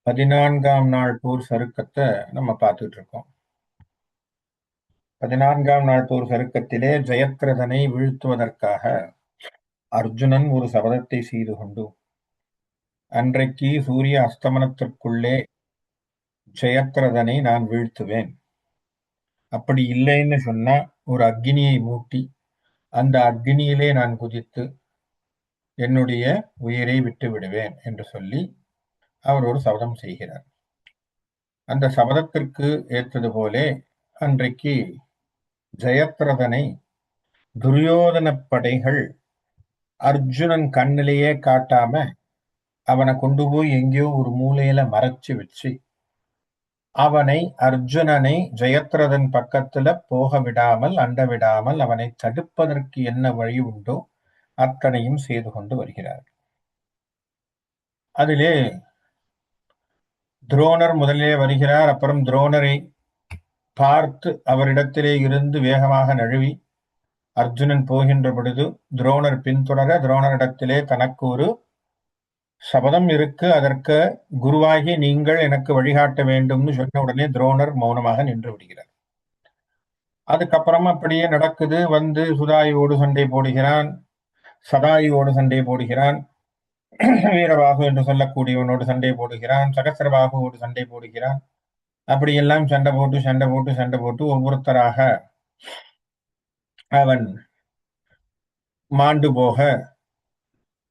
14ஆம் நாள் போர் சருக்கத்தை நம்ம பார்த்துட்டு இருக்கோம். 14ஆம் நாள் போர் சருக்கத்திலே ஜெயத்ரதனை வீழ்த்துவதற்காக அர்ஜுனன் ஒரு சபதத்தை செய்து கொண்டு, அன்றைக்கு சூரிய அஸ்தமனத்திற்குள்ளே ஜெயத்ரதனை நான் வீழ்த்துவேன், அப்படி இல்லைன்னு சொன்னா ஒரு அக்னியை மூட்டி அந்த அக்னியிலே நான் குதித்து என்னுடைய உயிரை விட்டு விடுவேன் என்று சொல்லி அவர் ஒரு சபதம் செய்கிறார். அந்த சபதத்திற்கு ஏற்றது போலே அன்றைக்கு ஜெயத்ரதனை துரியோதன படைகள் அர்ஜுனன் கண்ணிலேயே காட்டாம அவனை கொண்டு போய் எங்கேயோ ஒரு மூலையில மறைச்சு வச்சு அர்ஜுனனை ஜெயத்ரதன் பக்கத்துல போக விடாமல் அண்ட விடாமல் அவனை தடுப்பதற்கு என்ன வழி உண்டோ அத்தனையும் செய்து கொண்டு வருகிறார். அதிலே துரோணர் முதலிலே வருகிறார். அப்புறம் துரோணரை பார்த்து அவரிடத்திலே இருந்து வேகமாக நழுவி அர்ஜுனன் போகின்ற பொழுது துரோணர் பின்தொடர துரோணரிடத்திலே தனக்கு ஒரு சபதம் இருக்கு, அதற்கு குருவாகி நீங்கள் எனக்கு வழிகாட்ட வேண்டும்னு சொன்ன உடனே துரோணர் மௌனமாக நின்று விடுகிறார். அதுக்கப்புறமா அப்படியே நடக்குது. வந்து சுதாயுவோடு சண்டை போடுகிறான், சதாயுவோடு சண்டை போடுகிறான், வீரபாகு என்று சொல்லக்கூடியவனோடு சண்டை போடுகிறான், சகசிரபாகுவோடு சண்டை போடுகிறான். அப்படியெல்லாம் சண்டை போட்டு ஒவ்வொருத்தராக அவன் மாண்டு போக,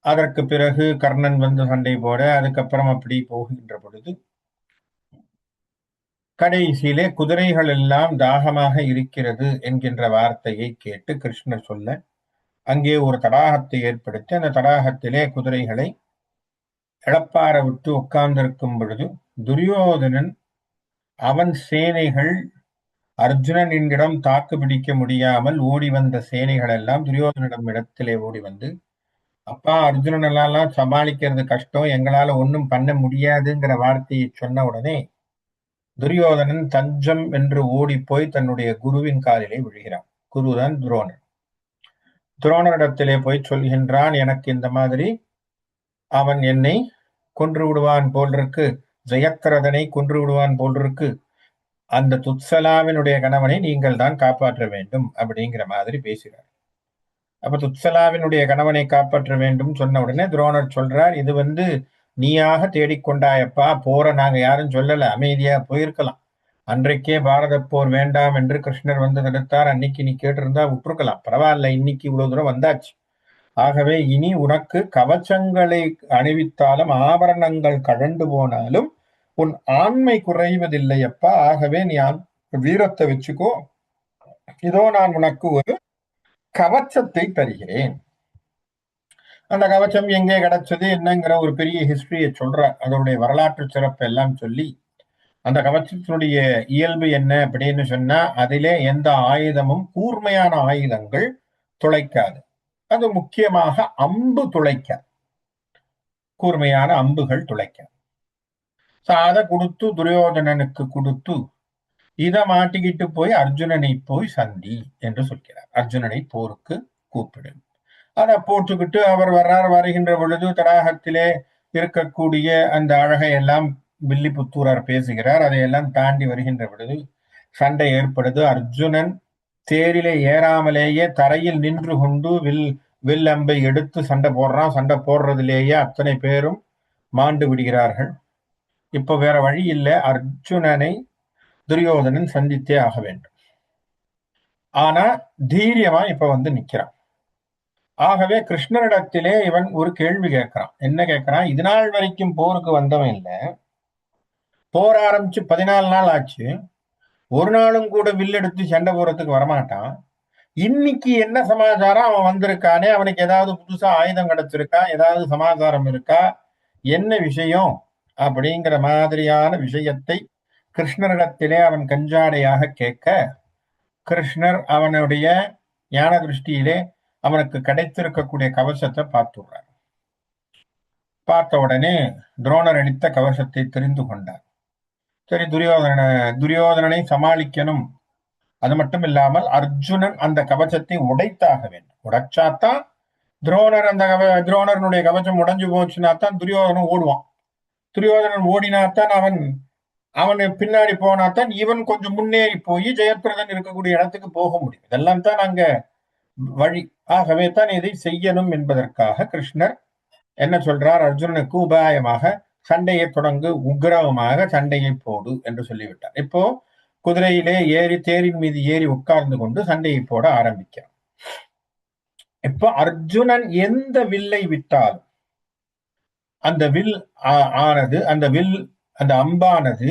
அதற்கு பிறகு கர்ணன் வந்து சண்டை போட, அதுக்கப்புறம் அப்படி போகின்ற பொழுது கடைசியிலே குதிரைகள் எல்லாம் தாகமாக இருக்கிறது என்கின்ற வார்த்தையை கேட்டு கிருஷ்ணர் சொல்ல அங்கே ஒரு தடாகத்தை ஏற்படுத்தி அந்த தடாகத்திலே குதிரைகளை இளப்பார விட்டு உட்கார்ந்திருக்கும் பொழுது துரியோதனன் அவன் சேனைகள் அர்ஜுனன் என்னிடம் தாக்கு பிடிக்க முடியாமல் ஓடி வந்த சேனைகள் எல்லாம் துரியோதனிடம் இடத்திலே ஓடி வந்து, அப்பா அர்ஜுனன் எல்லாம் சமாளிக்கிறது கஷ்டம், எங்களால ஒன்றும் பண்ண முடியாதுங்கிற வார்த்தையை சொன்ன உடனே துரியோதனன் தஞ்சம் என்று ஓடி போய் தன்னுடைய குருவின் காலிலே விழுகிறான். குருதான் துரோணர். துரோணரிடத்திலே போய் சொல்கின்றான், எனக்கு இந்த மாதிரி அவன் என்னை கொன்று விடுவான் போல்ருக்கு, ஜெயத்ரதனை கொன்று விடுவான் போல்ருக்கு, அந்த துத்சலாவினுடைய கணவனை நீங்கள் தான் காப்பாற்ற வேண்டும் அப்படிங்கிற மாதிரி பேசுகிறார். அப்ப துத்சலாவினுடைய கணவனை காப்பாற்ற வேண்டும் சொன்ன உடனே துரோணர் சொல்றார், இது நீயாக தேடிக்கொண்டாயப்பா, போற நாங்க யாரும் சொல்லல, அமைதியா போயிருக்கலாம். அன்றைக்கே பாரத போர் வேண்டாம் என்று கிருஷ்ணர் வந்து தடுத்தார், அன்னைக்கு நீ கேட்டிருந்தா விட்டுருக்கலாம், பரவாயில்ல, இன்னைக்கு இவ்வளவு தூரம் வந்தாச்சு. ஆகவே இனி உனக்கு கவச்சங்களை அணிவித்தாலும் ஆபரணங்கள் கழண்டு போனாலும் உன் ஆண்மை குறைவதில்லை அப்பா, ஆகவே நீ வீரத்தை வச்சுக்கோ, இதோ நான் உனக்கு ஒரு கவச்சத்தை தருகிறேன். அந்த கவச்சம் எங்கே கிடைச்சது என்னங்கிற ஒரு பெரிய ஹிஸ்டரியை சொல்ற, அதனுடைய வரலாற்று சிறப்பு எல்லாம் சொல்லி, அந்த கவச்சத்தினுடைய இயல்பு என்ன அப்படின்னு சொன்னா, அதிலே எந்த ஆயுதமும் கூர்மையான ஆயுதங்கள் துளைக்காது. அது முக்கியமாக அம்பு துளைக்க, கூர்மையான அம்புகள் துளைக்க. அதை கொடுத்து துரியோதனனுக்கு கொடுத்து இதை மாட்டிக்கிட்டு போய் அர்ஜுனனை போய் சந்தி என்று சொல்கிறார். அர்ஜுனனை போருக்கு கூப்பிடு. அதை போட்டுக்கிட்டு அவர் வருகின்ற பொழுது தடாகத்திலே இருக்கக்கூடிய அந்த அழகை எல்லாம் வில்லிபுத்தூரார் பேசுகிறார். அதையெல்லாம் தாண்டி வருகின்ற பொழுது சண்டை ஏற்படுது. அர்ஜுனன் தேரிலே ஏறாமலேயே தரையில் நின்று கொண்டு வில் அம்பை எடுத்து சண்டை போடுறான். சண்டை போடுறதிலேயே அத்தனை பேரும் மாண்டு விடுகிறார்கள். இப்ப வேற வழி இல்லை, அர்ஜுனனை துரியோதனன் சந்தித்தே ஆக வேண்டும். ஆனா தீரியமா இப்ப நிக்கிறான். ஆகவே கிருஷ்ணரிடத்திலே இவன் ஒரு கேள்வி கேட்கிறான். என்ன கேட்கிறான்? இது நாள் வரைக்கும் போருக்கு வந்தவன் இல்ல, போர் ஆரம்பிச்சு 14 நாள் ஆச்சு, ஒரு நாளும் கூட வில்லெடுத்து சண்டை போறதுக்கு வரமாட்டான். இன்னைக்கு என்ன சமாச்சாரம்? அவன் வந்திருக்கானே, அவனுக்கு ஏதாவது புதுசா ஆயுதம் கிடைச்சிருக்கா, ஏதாவது சமாச்சாரம் இருக்கா, என்ன விஷயம் அப்படிங்கிற மாதிரியான விஷயத்தை கிருஷ்ணரிடத்திலே அவன் கஞ்சாடையாக கேட்க, கிருஷ்ணர் அவனுடைய ஞான திருஷ்டியிலே அவனுக்கு கிடைத்திருக்கக்கூடிய கவசத்தை பார்த்துடுறார். பார்த்த உடனே துரோணர் அளித்த கவசத்தை தெரிந்து கொண்டார். சரி, துரியோதனனை சமாளிக்கணும். அது மட்டும் இல்லாமல் அர்ஜுனன் அந்த கவசத்தை உடைத்தாக வேண்டும். உடைச்சாத்தான் துரோணருடைய கவசம் உடைஞ்சு போச்சுன்னா தான் துரியோதனன் ஓடுவான். துரியோதனன் ஓடினாத்தான் அவன் பின்னாடி போனாத்தான் இவன் கொஞ்சம் முன்னேறி போய் ஜெயத்ரதன் இருக்கக்கூடிய இடத்துக்கு போக முடியும். இதெல்லாம் தான் அங்க வழி. ஆகவே தான் இதை செய்யணும் என்பதற்காக கிருஷ்ணர் என்ன சொல்றார், அர்ஜுனனுக்கு உபாயமாக சண்டையை தொடங்கு, உக்கிரவமாக சண்டையை போடு என்று சொல்லிவிட்டார். இப்போ குதிரையிலே ஏறி தேரின் மீது ஏறி உட்கார்ந்து கொண்டு சண்டையை போட ஆரம்பிக்கிறார். இப்போ அர்ஜுனன் எந்த வில்லை விட்டாலும் அந்த வில் ஆனது அந்த அம்பானது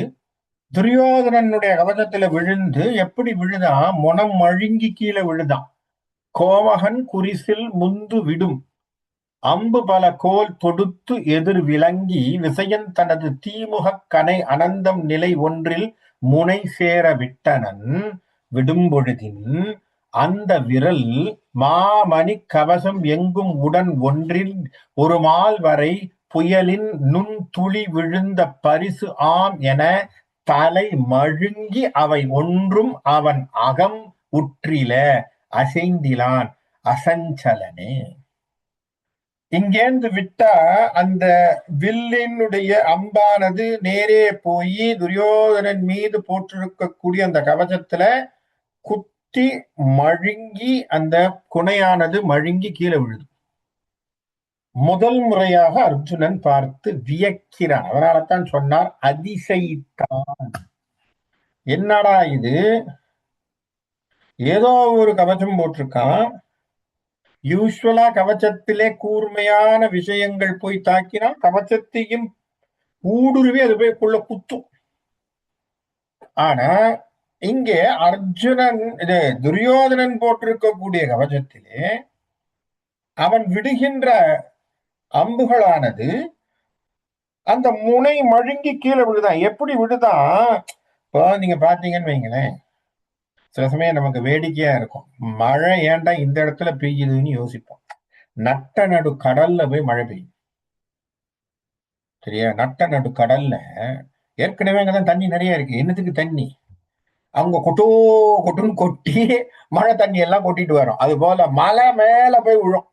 துரியோதனனுடைய கவசத்துல விழுந்து எப்படி விழுதான், முனம் மழுங்கி கீழே விழுதான். கோவகன் குறிசில் முந்து விடும் அம்பு பல கோல் தொடுத்து எதிர் விளங்கி விசயன் தனது தீமுகக் கனை அனந்தம் நிலை ஒன்றில் முனை சேர விட்டனன் விடும்பொழுதின் அந்த விரல் மாமணி கவசம் எங்கும் உடன் ஒன்றில் ஒரு மால் வரை புயலின் நுண் துளி விழுந்த பரிசு ஆம் என தலை மழுங்கி அவை ஒன்றும் அவன் அகம் உற்றில அசைந்திலான் அசஞ்சலனே. இங்கேந்து விட்டா அந்த வில்லினுடைய அம்பானது நேரே போய் துரியோதனன் மீது போட்டிருக்கக்கூடிய அந்த கவசத்துல குத்தி மழுங்கி அந்த குணையானது மழுங்கி கீழே விழுது. முதல் முறையாக அர்ஜுனன் பார்த்து வியக்கிறான். அதனாலதான் சொன்னார் அதிசயித்தான். என்னடா இது, ஏதோ ஒரு கவசம் போட்டிருக்கான், யூஸ்வலா கவச்சத்திலே கூர்மையான விஷயங்கள் போய் தாக்கினால் கவச்சத்தையும் ஊடுருவி அது போய் குள்ள குத்தும். ஆனா இங்கே அர்ஜுனன் துரியோதனன் போட்டிருக்கக்கூடிய கவச்சத்திலே அவன் விடுகின்ற அம்புகளானது அந்த முனை மழுங்கி கீழே விழுதான். எப்படி விழுதான், இப்போ நீங்க பாத்தீங்கன்னு வைங்களேன், சில சமயம் நமக்கு வேடிக்கையா இருக்கும். மழை ஏன்டா இந்த இடத்துல பெய்யுதுன்னு யோசிப்போம். நட்ட நடு கடல்ல போய் மழை பெய்யும். சரியா? நட்ட நடு கடல்ல ஏற்கனவே அங்கதான் தண்ணி நிறைய இருக்கு. என்னத்துக்கு தண்ணி? அவங்க கொட்டுன்னு கொட்டி மழை தண்ணி எல்லாம் கொட்டிட்டு வரும். அது போல மலை மேல போய் விழும்.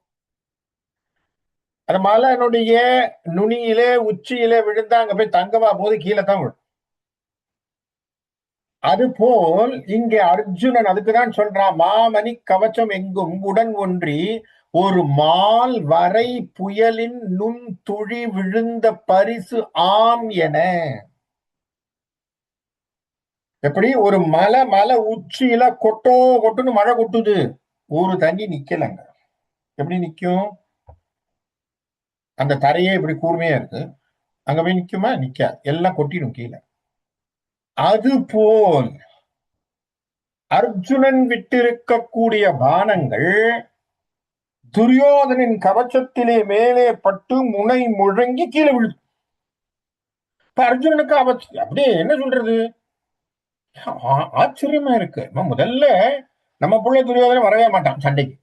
அந்த மலையினுடைய நுனியிலே உச்சியிலே விழுந்தா அங்க போய் தங்கமா போது கீழே தான் விழும். அதுபோல் இங்கே அர்ஜுனன் அதுக்குதான் சொல்றான், மாமணி கவச்சம் எங்கும் உடன் ஒன்றி ஒரு மால் வரை புயலின் நுண் துளி விழுந்த பரிசு ஆம் என. எப்படி ஒரு மலை உச்சியில கொட்டுன்னு மழை கொட்டுது, ஒரு தண்ணி நிக்கலங்க. எப்படி நிக்கும்? அந்த தரையே இப்படி கூர்மையா இருக்கு, அங்க போய் நிக்குமா? நிக்க, எல்லாம் கொட்டிடும் கீழே. அது போல் அர்ஜுனன் விட்டிருக்கக்கூடிய பானங்கள் துரியோதனின் கவச்சத்திலே மேலே பட்டு முனை முழங்கி கீழே விழுது. இப்ப அர்ஜுனனுக்கு அப்படியே என்ன சொல்றது, ஆச்சரியமா இருக்கு. முதல்ல நம்ம புள்ள துரியோதனன் வரவே மாட்டான் சண்டைக்கு,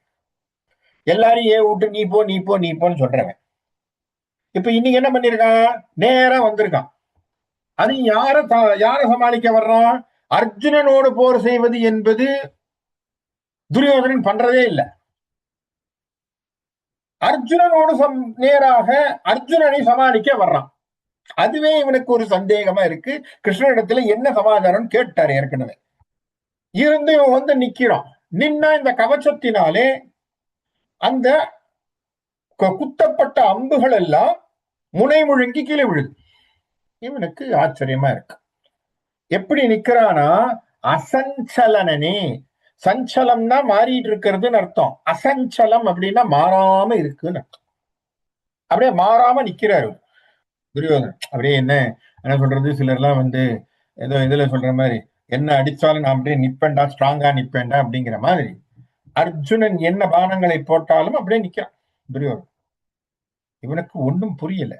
எல்லாரையும் விட்டு நீ போ நீ போ நீ போன்னு சொல்றவன். இப்ப இன்னைக்கு என்ன பண்ணிருக்கான், நேரா வந்திருக்கான். அது யார சமாளிக்க வர்றான்? அர்ஜுனனோடு போர் செய்வது என்பது துரியோதனன் பண்றதே இல்லை. அர்ஜுனனோடு நேராக அர்ஜுனனை சமாளிக்க வர்றான். அதுவே இவனுக்கு ஒரு சந்தேகமா இருக்கு. கிருஷ்ணனிடத்துல என்ன சமாதானம் கேட்டாரு ஏற்கனவே. இருந்து இவன் வந்து நிக்கிறான். நின்னா இந்த கவச்சத்தினாலே அந்த குத்தப்பட்ட அம்புகள் எல்லாம் முனை முழுங்கி கீழே விழுது. இவனுக்கு ஆச்சரியமா இருக்கு. எப்படி நிக்கிறானா, அசஞ்சலனே. சஞ்சலம்னா மாறிட்டு இருக்கிறதுன்னு அர்த்தம். அசஞ்சலம் அப்படின்னா மாறாம இருக்குன்னு அர்த்தம். அப்படியே மாறாம நிக்கிறாரு துரியோதனன். அப்படியே என்ன சொல்றது, சிலர்லாம் வந்து ஏதோ இதுல சொல்ற மாதிரி, என்ன அடிச்சாலும் நான் அப்படியே நிப்பேன்டா, ஸ்ட்ராங்கா நிப்பேன்டா அப்படிங்கிற மாதிரி அர்ஜுனன் என்ன பானங்களை போட்டாலும் அப்படியே நிக்கிறான் துரியோதனன். இவனுக்கு ஒன்றும் புரியல.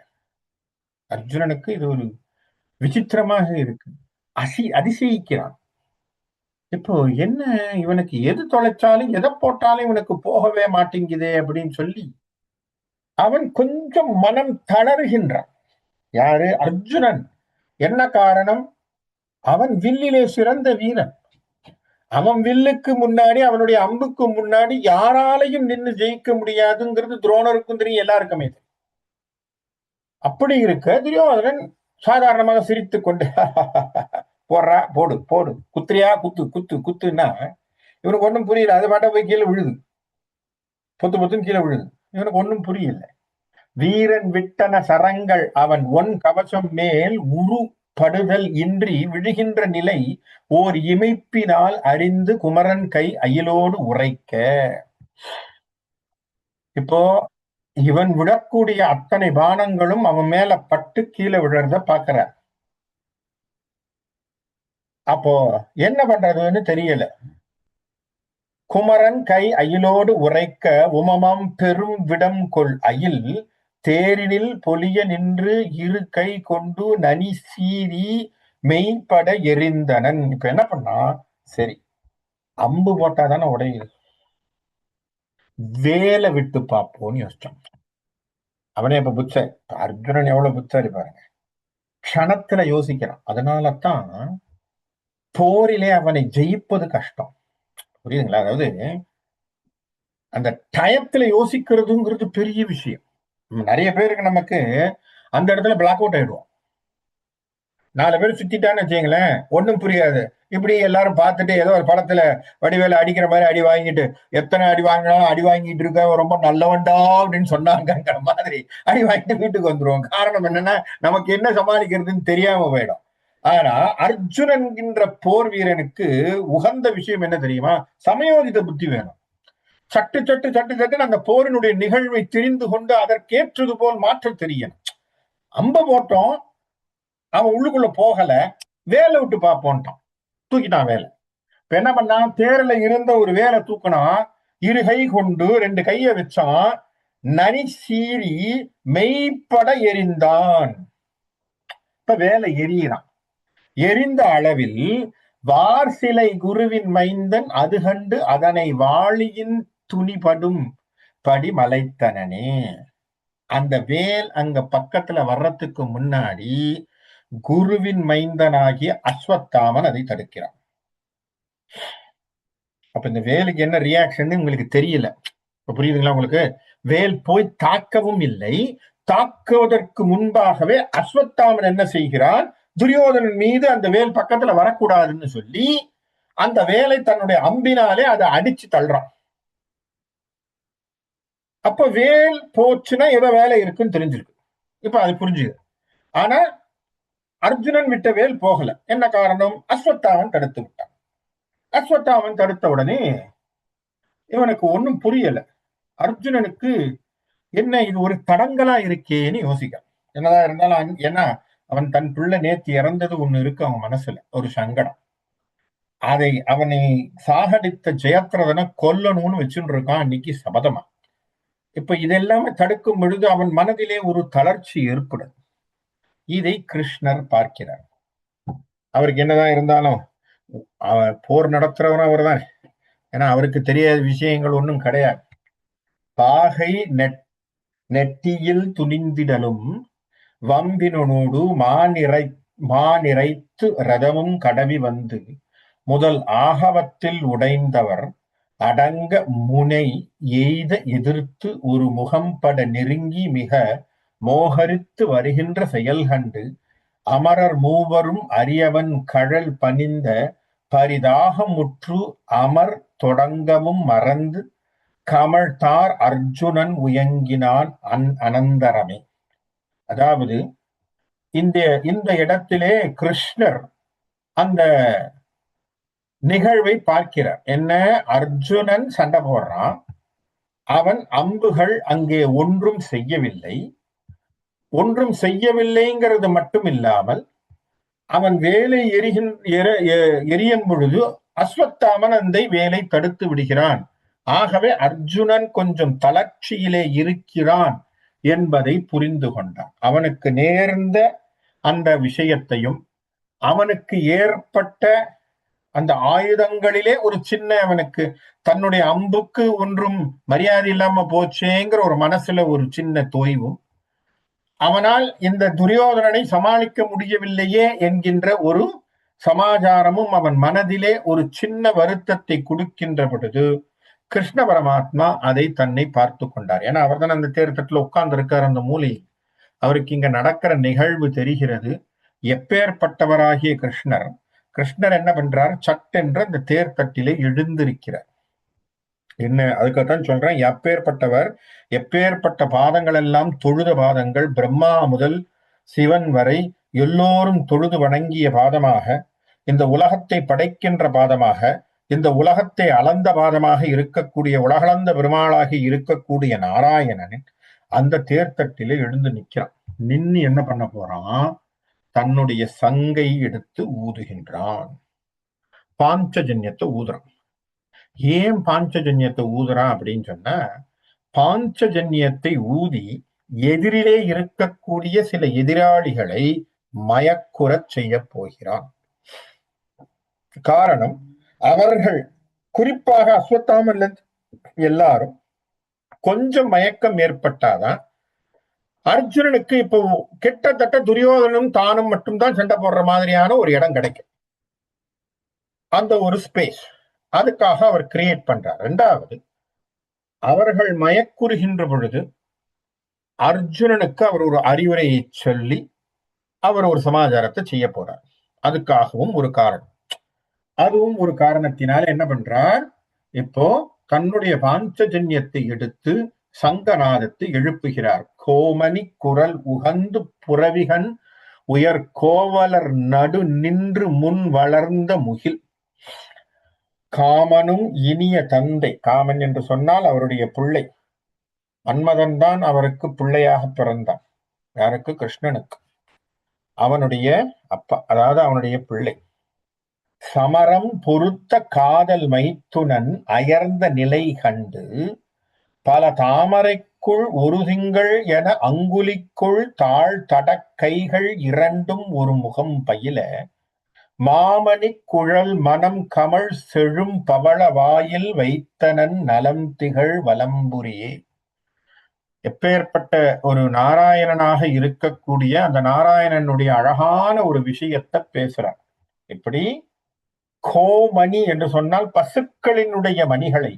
அர்ஜுனனுக்கு இது ஒரு விசித்திரமாக இருக்கு. அதிசயிக்கிறான். இப்போ என்ன, இவனுக்கு எது தொலைச்சாலும் எதை போட்டாலும் இவனுக்கு போகவே மாட்டேங்குதே அப்படின்னு சொல்லி அவன் கொஞ்சம் மனம் தளறுகின்றான். யாரு? அர்ஜுனன். என்ன காரணம்? அவன் வில்லிலே சிறந்த வீரன். அவன் வில்லுக்கு முன்னாடி, அவனுடைய அம்புக்கு முன்னாடி யாராலையும் நின்று ஜெயிக்க முடியாதுங்கிறது துரோணருக்கும் தெரியும், எல்லாருக்குமே. அப்படி இருக்க துரியோதனன் சாதாரணமாக சிரித்துக் கொண்டு போடுறா, போடு போடு, குத்துறியா, குத்து குத்து குத்துன்னா இவனுக்கு ஒண்ணும் புரியல. அது பாட்ட போய் கீழே விழுது, பொத்து பொத்துன்னு கீழே விழுது. இவனுக்கு ஒண்ணும் புரியல. வீரன் விட்டன சரங்கள் அவன் ஒன் கவசம் மேல் உரு படுதல் இன்றி விழுகின்ற நிலை ஓர் இமைப்பினால் அறிந்து குமரன் கை அயிலோடு உரைக்க. இப்போ இவன் விடக்கூடிய அத்தனை பானங்களும் அவன் மேல பட்டு கீழே விழுறத பாக்குற. அப்போ என்ன பண்றதுன்னு தெரியல. குமரன் கை அயிலோடு உரைக்க உமமாம் பெரும் விடம் கொள் அயில் தேரினில் பொலிய நின்று இரு கை கொண்டு நனி சீறி மெய்ப்பட எரிந்தனன். இப்ப என்ன பண்ணா, சரி அம்பு போட்டாதானே உடையுது, வேலை விட்டு பார்ப்போம்னு யோசிச்சான். அவனே இப்ப புத்த, அர்ஜுனன் எவ்வளவு புத்தாரி பாருங்க, க்ஷணத்துல யோசிக்கிறான். அதனாலதான் போரிலே அவனை ஜெயிப்பது கஷ்டம். புரியுதுங்களா? அதாவது அந்த டயத்துல யோசிக்கிறதுங்கிறது பெரிய விஷயம். நிறைய பேருக்கு நமக்கு அந்த இடத்துல பிளாக் அவுட் ஆயிடுவோம். 4 பேர் சுத்திட்டான்னு வச்சுங்களேன், ஒண்ணும் புரியாது. இப்படி எல்லாரும் பார்த்துட்டு ஏதோ ஒரு படத்துல வடிவேல அடிக்கிற மாதிரி அடி வாங்கிட்டு, எத்தனை அடி வாங்கினாலும் அடி வாங்கிட்டு இருக்க, ரொம்ப நல்லவன்டா அப்படின்னு சொன்னாங்கிற மாதிரி அடி வாங்கிட்டு வீட்டுக்கு வந்துருவோம். காரணம் என்னன்னா, நமக்கு என்ன சமாளிக்கிறதுன்னு தெரியாம போயிடும். ஆனா அர்ஜுனன் என்ற போர் வீரனுக்கு உகந்த விஷயம் என்ன தெரியுமா? சமயோதித புத்தி வேணும். சட்டு சட்டு சட்டு சட்டுன்னு அந்த போரினுடைய நிகழ்வை தெரிந்து கொண்டு அதற்கேற்றது போல் மாற்ற தெரியணும். அம்ப போட்டோம், அவன் உள்ளுக்குள்ள போகல, வேலை விட்டு பார்ப்போன்ட்டான், தூக்கிட்டான் வேலை. இப்ப என்ன பண்ணான், தேர்ல இருந்த ஒரு வேலை தூக்கினா, இரு கை கொண்டு 2 கையை வச்சான், நனி சீறி மெய்ப்பட எரிந்தான். இப்ப வேலை எரியிறான். எரிந்த அளவில் வார் சிலை குருவின் மைந்தன் அது கண்டு அதனை வாளியின் துணிபடும் படி மலைத்தனனே. அந்த வேல் அங்க பக்கத்துல வர்றதுக்கு முன்னாடி குருவின் மைந்தனாகிய அஸ்வத்தாமன் அதை தடுக்கிறான். அப்ப இந்த வேலுக்கு என்ன ரியாக்ஷன் உங்களுக்கு தெரியல. இப்ப புரியுதுங்களா உங்களுக்கு? வேல் போய் தாக்கவும் இல்லை, தாக்குவதற்கு முன்பாகவே அஸ்வத்தாமன் என்ன செய்கிறான், துரியோதனன் மீது அந்த வேல் பக்கத்துல வரக்கூடாதுன்னு சொல்லி அந்த வேலை தன்னுடைய அம்பினாலே அதை அடிச்சு தள்ளுறான். அப்ப வேல் போச்சுன்னா ஏதோ வேலை இருக்குன்னு தெரிஞ்சிருக்கு. இப்ப அது புரிஞ்சுது. ஆனா அர்ஜுனன் விட்ட வேல் போகல. என்ன காரணம்? அஸ்வத்தாமன் தடுத்து விட்டான். அஸ்வத்தாமன் தடுத்த உடனே இவனுக்கு ஒன்னும் புரியல. அர்ஜுனனுக்கு என்ன இது ஒரு தடங்களா இருக்கேன்னு யோசிக்கிறான். என்னதான் இருந்தாலும் ஏன்னா அவன் தன் பிள்ளை நேத்து இறந்தது ஒண்ணு இருக்கு அவன் மனசுல, ஒரு சங்கடம். அதை அவனை சாகடித்த ஜெயத்ரதனை கொல்லணும்னு வச்சுட்டு இருக்கான் அன்னைக்கு சபதமா. இப்ப இதெல்லாமே தடுக்கும் பொழுது அவன் மனதிலே ஒரு தளர்ச்சி ஏற்படும். இதை கிருஷ்ணர் பார்க்கிறார். அவருக்கு என்னதான் இருந்தாலும் அவர் போர் நடத்துறவனும் அவர் தான். ஏன்னா அவருக்கு தெரியாத விஷயங்கள் ஒன்றும் கிடையாது. பாகை நெட்டியில் துணிந்திடலும் வம்பினோடு மானிறைத்து ரதமும் கடவி வந்து முதல் ஆகவத்தில் உடைந்தவர் அடங்க முனை எய்த எதிர்த்து ஒரு முகம்பட நெருங்கி மிக மோகரித்து வருகின்ற செயல் கண்டு அமரர் மூவரும் அரியவன் கழல் பணிந்த பரிதாகமுற்று அமர் தொடங்கவும் மறந்து கமழ்த்தார் அர்ஜுனன் உயங்கினான் அனந்தரமே. அதாவது இந்த இடத்திலே கிருஷ்ணர் அந்த நிகழ்வை பார்க்கிறார். என்ன, அர்ஜுனன் சண்டை போடுறான், அவன் அம்புகள் அங்கே ஒன்றும் செய்யவில்லை. ஒன்றும் செய்யவில்லைங்கிறது மட்டும் இல்லாமல் அவன் வேலை எரியும் பொழுது அஸ்வத்தாமன் அந்த வேலை தடுத்து விடுகிறான். ஆகவே அர்ஜுனன் கொஞ்சம் தளர்ச்சியிலே இருக்கிறான் என்பதை புரிந்து கொண்டான். அவனுக்கு நேர்ந்த அந்த விஷயத்தையும் அவனுக்கு ஏற்பட்ட அந்த ஆயுதங்களிலே ஒரு சின்ன, அவனுக்கு தன்னுடைய அம்புக்கு ஒன்றும் மரியாதை இல்லாம போச்சேங்கிற ஒரு மனசுல ஒரு சின்ன தொய்வும், அவனால் இந்த துரியோதனனை சமாளிக்க முடியவில்லையே என்கின்ற ஒரு சமாச்சாரமும் அவன் மனதிலே ஒரு சின்ன வருத்தத்தை கொடுக்கின்ற பொழுது கிருஷ்ண பரமாத்மா அதை தன்னை பார்த்து கொண்டார். ஏன்னா அவர் தான் அந்த தேர்தட்டில் உட்கார்ந்து இருக்கார் அந்த மூலையில். அவருக்கு இங்க நடக்கிற நிகழ்வு தெரிகிறது. எப்பேற்பட்டவராகிய கிருஷ்ணர் என்ன பண்றார்? சட்டென்று அந்த தேர்தட்டிலே எழுந்திருக்கிறார். என்ன அதுக்காகத்தான் சொல்றேன், எப்பேற்பட்டவர், எப்பேற்பட்ட பாதங்கள் எல்லாம் தொழுத பாதங்கள், பிரம்மா முதல் சிவன் வரை எல்லோரும் தொழுது வணங்கிய பாதமாக, இந்த உலகத்தை படைக்கின்ற பாதமாக, இந்த உலகத்தை அளந்த பாதமாக இருக்கக்கூடிய உலகளந்த பெருமாளாகி இருக்கக்கூடிய நாராயணன் அந்த தேர்தட்டிலே எழுந்து நிற்கிறான். நின்னு என்ன பண்ண போறான்? தன்னுடைய சங்கை எடுத்து ஊதுகின்றான். பாஞ்சஜன்யத்தை ஊதுறான். ஏன் பாஞ்சஜன்யத்தை ஊதுறான் அப்படின்னு சொன்னா, பாஞ்சஜன்யத்தை ஊதி எதிரிலே இருக்கக்கூடிய சில எதிராளிகளை மயக்குறச் செய்ய போகிறான். காரணம், அவர்கள் குறிப்பாக அஸ்வத்தாமன் எல்லாரும் கொஞ்சம் மயக்கம் ஏற்பட்டாதான் அர்ஜுனனுக்கு இப்போ கிட்டத்தட்ட துரியோதனும் தானும் மட்டும்தான் சண்டை போடுற மாதிரியான ஒரு இடம் கிடைக்கும். அந்த ஒரு ஸ்பேஸ் அதுக்காக அவர் கிரியேட் பண்றார். இரண்டாவது, அவர்கள் மயக்குறுகின்ற பொழுது அர்ஜுனனுக்கு அவர் ஒரு அறிவுரையை சொல்லி அவர் ஒரு சமாச்சாரத்தை செய்ய போறார். அதுக்காகவும் ஒரு காரணம். அதுவும் ஒரு காரணத்தினால என்ன பண்றார்? இப்போ தன்னுடைய பாஞ்சஜன்யத்தை எடுத்து சங்கநாதத்தை எழுப்புகிறார். கோமணி குரல் உகந்து புறவிகன் உயர் கோவலர் நடு நின்று முன் வளர்ந்த முகில். காமனும் இனிய தந்தை. காமன் என்று சொன்னால் அவருடைய பிள்ளை. மன்மதன் தான் அவருக்கு பிள்ளையாக பிறந்தான். யாருக்கு? கிருஷ்ணனுக்கு. அவனுடைய அப்பா, அதாவது அவனுடைய பிள்ளை. சமரம் பொருத்த காதல் மைத்துனன் அயர்ந்த நிலை கண்டு பல தாமரைக்குள் ஒரு திங்கள் என அங்குலிக்குள் தாழ் தடக்கைகள் இரண்டும் ஒரு முகம் பயில மாமணி குழல் மனம் கமழ் செழும் பவள வாயில் வைத்தனன் நலம் திகழ் வலம்புரியே. எப்பேற்பட்ட ஒரு நாராயணனாக இருக்கக்கூடிய அந்த நாராயணனுடைய அழகான ஒரு விஷயத்தை பேசுறார். இப்படி கோமணி என்று சொன்னால் பசுக்களினுடைய மணிகளை,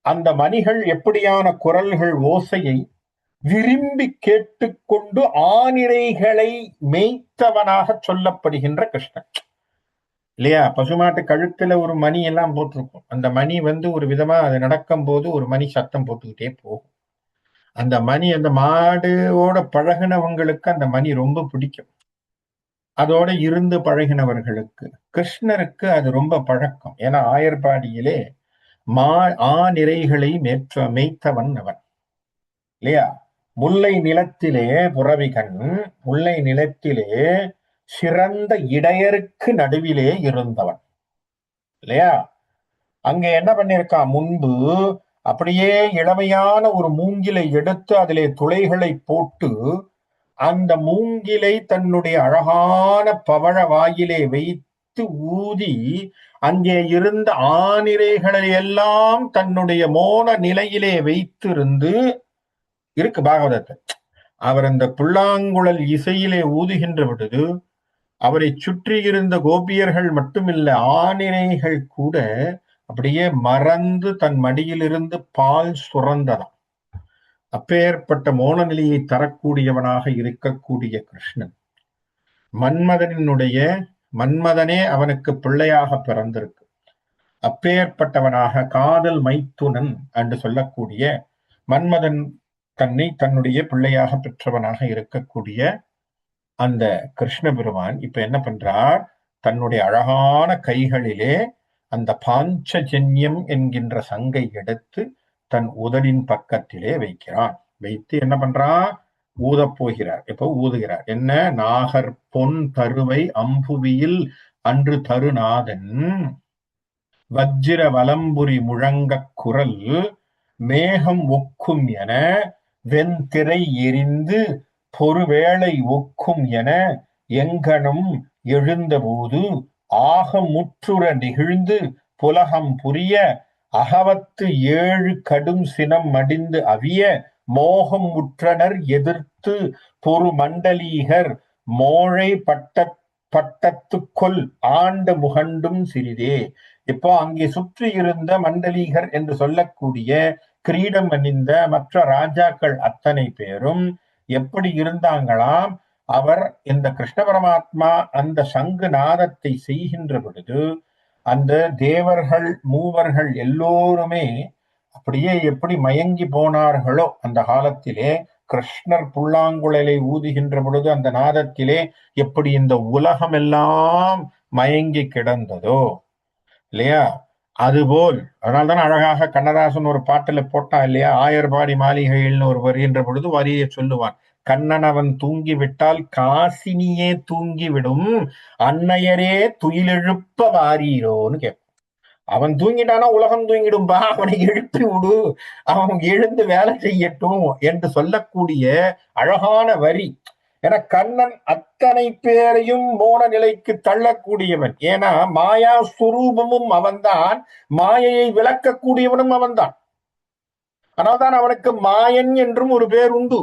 அந்த மணிகள் எப்படியான குரல்கள் ஓசையை விரும்பி கேட்டுக்கொண்டு ஆனிரைகளை மேய்த்தவனாக சொல்லப்படுகின்ற கிருஷ்ணன் இல்லையா? பசுமாட்டு கழுத்துல ஒரு மணி எல்லாம் போட்டிருக்கும். அந்த மணி ஒரு விதமா அது நடக்கும் போது ஒரு மணி சத்தம் போட்டுக்கிட்டே போகும். அந்த மணி அந்த மாடோட பழகினவங்களுக்கு அந்த மணி ரொம்ப பிடிக்கும். அதோட இருந்து பழகினவர்களுக்கு, கிருஷ்ணருக்கு அது ரொம்ப பழக்கம். ஏன்னா ஆயர்பாடியிலே ஆநிரைகளை மேய்த்தவன் அவன் இல்லையா? முல்லை நிலத்திலே புறவிகன், முல்லை நிலத்திலே சிறந்த இடையருக்கு நடுவிலே இருந்தவன் இல்லையா? அங்க என்ன பண்ணிருக்கான்? முன்பு அப்படியே இளமையான ஒரு மூங்கிலை எடுத்து அதிலே துளைகளை போட்டு அந்த மூங்கிலை தன்னுடைய அழகான பவழ வாயிலே வைத்து ஊதி அங்கே இருந்த ஆனிரைகளை எல்லாம் தன்னுடைய மோன நிலையிலே வைத்திருந்து இருக்கு பாகவதத்தை. அவர் அந்த புல்லாங்குழல் இசையிலே ஊதுகின்ற பொழுது அவரை சுற்றி இருந்த கோபியர்கள் மட்டுமில்ல, ஆனிரைகள் கூட அப்படியே மறந்து தன் மடியிலிருந்து பால் சுரந்ததாம். அப்பேற்பட்ட மோன நிலையை தரக்கூடியவனாக இருக்கக்கூடிய கிருஷ்ணன் மன்மதனே அவனுக்கு பிள்ளையாக பிறந்திருக்கு. அப்பேற்பட்டவனாக காதல் மைத்துனன் என்று சொல்லக்கூடிய மன்மதன் தன்னுடைய பிள்ளையாக பெற்றவனாக இருக்கக்கூடிய அந்த கிருஷ்ண பெருமான் இப்ப என்ன பண்றார்? தன்னுடைய அழகான கைகளிலே அந்த பாஞ்சஜன்யம் என்கின்ற சங்கை எடுத்து தன் உதடின் பக்கத்திலே வைக்கிறான். வைத்து என்ன பண்றான்? ஊதப் போகிறார். இப்ப ஊதுகிறார். என்ன? நாகர் பொன் தருவை அம்புவியில் அன்று தருநாதன் வஜ்ர வலம்புரி முழங்க குரல் மேகம் ஒக்கும் என வெண்திரை எரிந்து பொறுவேளை ஒக்கும் என எங்கனம் எழுந்தபோது ஆகமுற்றுற நெகிழ்ந்து புலகம் புரிய அகவத்து 7 கடும் சினம் மடிந்து அவிய மோகம் உற்றனர் எதிர்த்து பொறு மண்டலீகர் மோழை பட்டத்துக்கொல் ஆண்ட முகண்டும் சிறிதே. இப்போ அங்கே சுற்றி இருந்த மண்டலீகர் என்று சொல்லக்கூடிய கிரீடம் அணிந்த மற்ற ராஜாக்கள் அத்தனை பேரும் எப்படி இருந்தாங்களாம். அவர் இந்த கிருஷ்ண பரமாத்மா அந்த சங்கு நாதத்தை செய்கின்ற பொழுது அந்த தேவர்கள் மூவர்கள் எல்லோருமே அப்படியே எப்படி மயங்கி போனார்களோ அந்த காலத்திலே, கிருஷ்ணர் புல்லாங்குழலை ஊதுகின்ற பொழுது அந்த நாதத்திலே எப்படி இந்த உலகம் எல்லாம் மயங்கி கிடந்ததோ இல்லையா? அதுபோல் அதனால்தான் அழகாக கண்ணதாசன் ஒரு பாட்டுல போட்டான் இல்லையா? ஆயர்பாடி மாளிகைகள்னு ஒரு வருகின்ற பொழுது வரியை சொல்லுவான். கண்ணன் அவன் தூங்கி விட்டால் காசினியே தூங்கிவிடும், அன்னையரே துயிலெழுப்ப வாரீரோன்னு கேட்பான். அவன் தூங்கிட்டானா உலகம் தூங்கிடும்பா, அவனை எழுப்பி விடு, அவன் எழுந்து வேலை செய்யட்டும் என்று சொல்லக்கூடிய அழகான வரி. ஏன்னா கண்ணன் அத்தனை பேரையும் மோன நிலைக்கு தள்ளக்கூடியவன். ஏன்னா மாயா சுரூபமும் அவன்தான், மாயையை விளக்கக்கூடியவனும் அவன்தான். அதனால்தான் அவனுக்கு மாயன் என்றும் ஒரு பேர் உண்டு.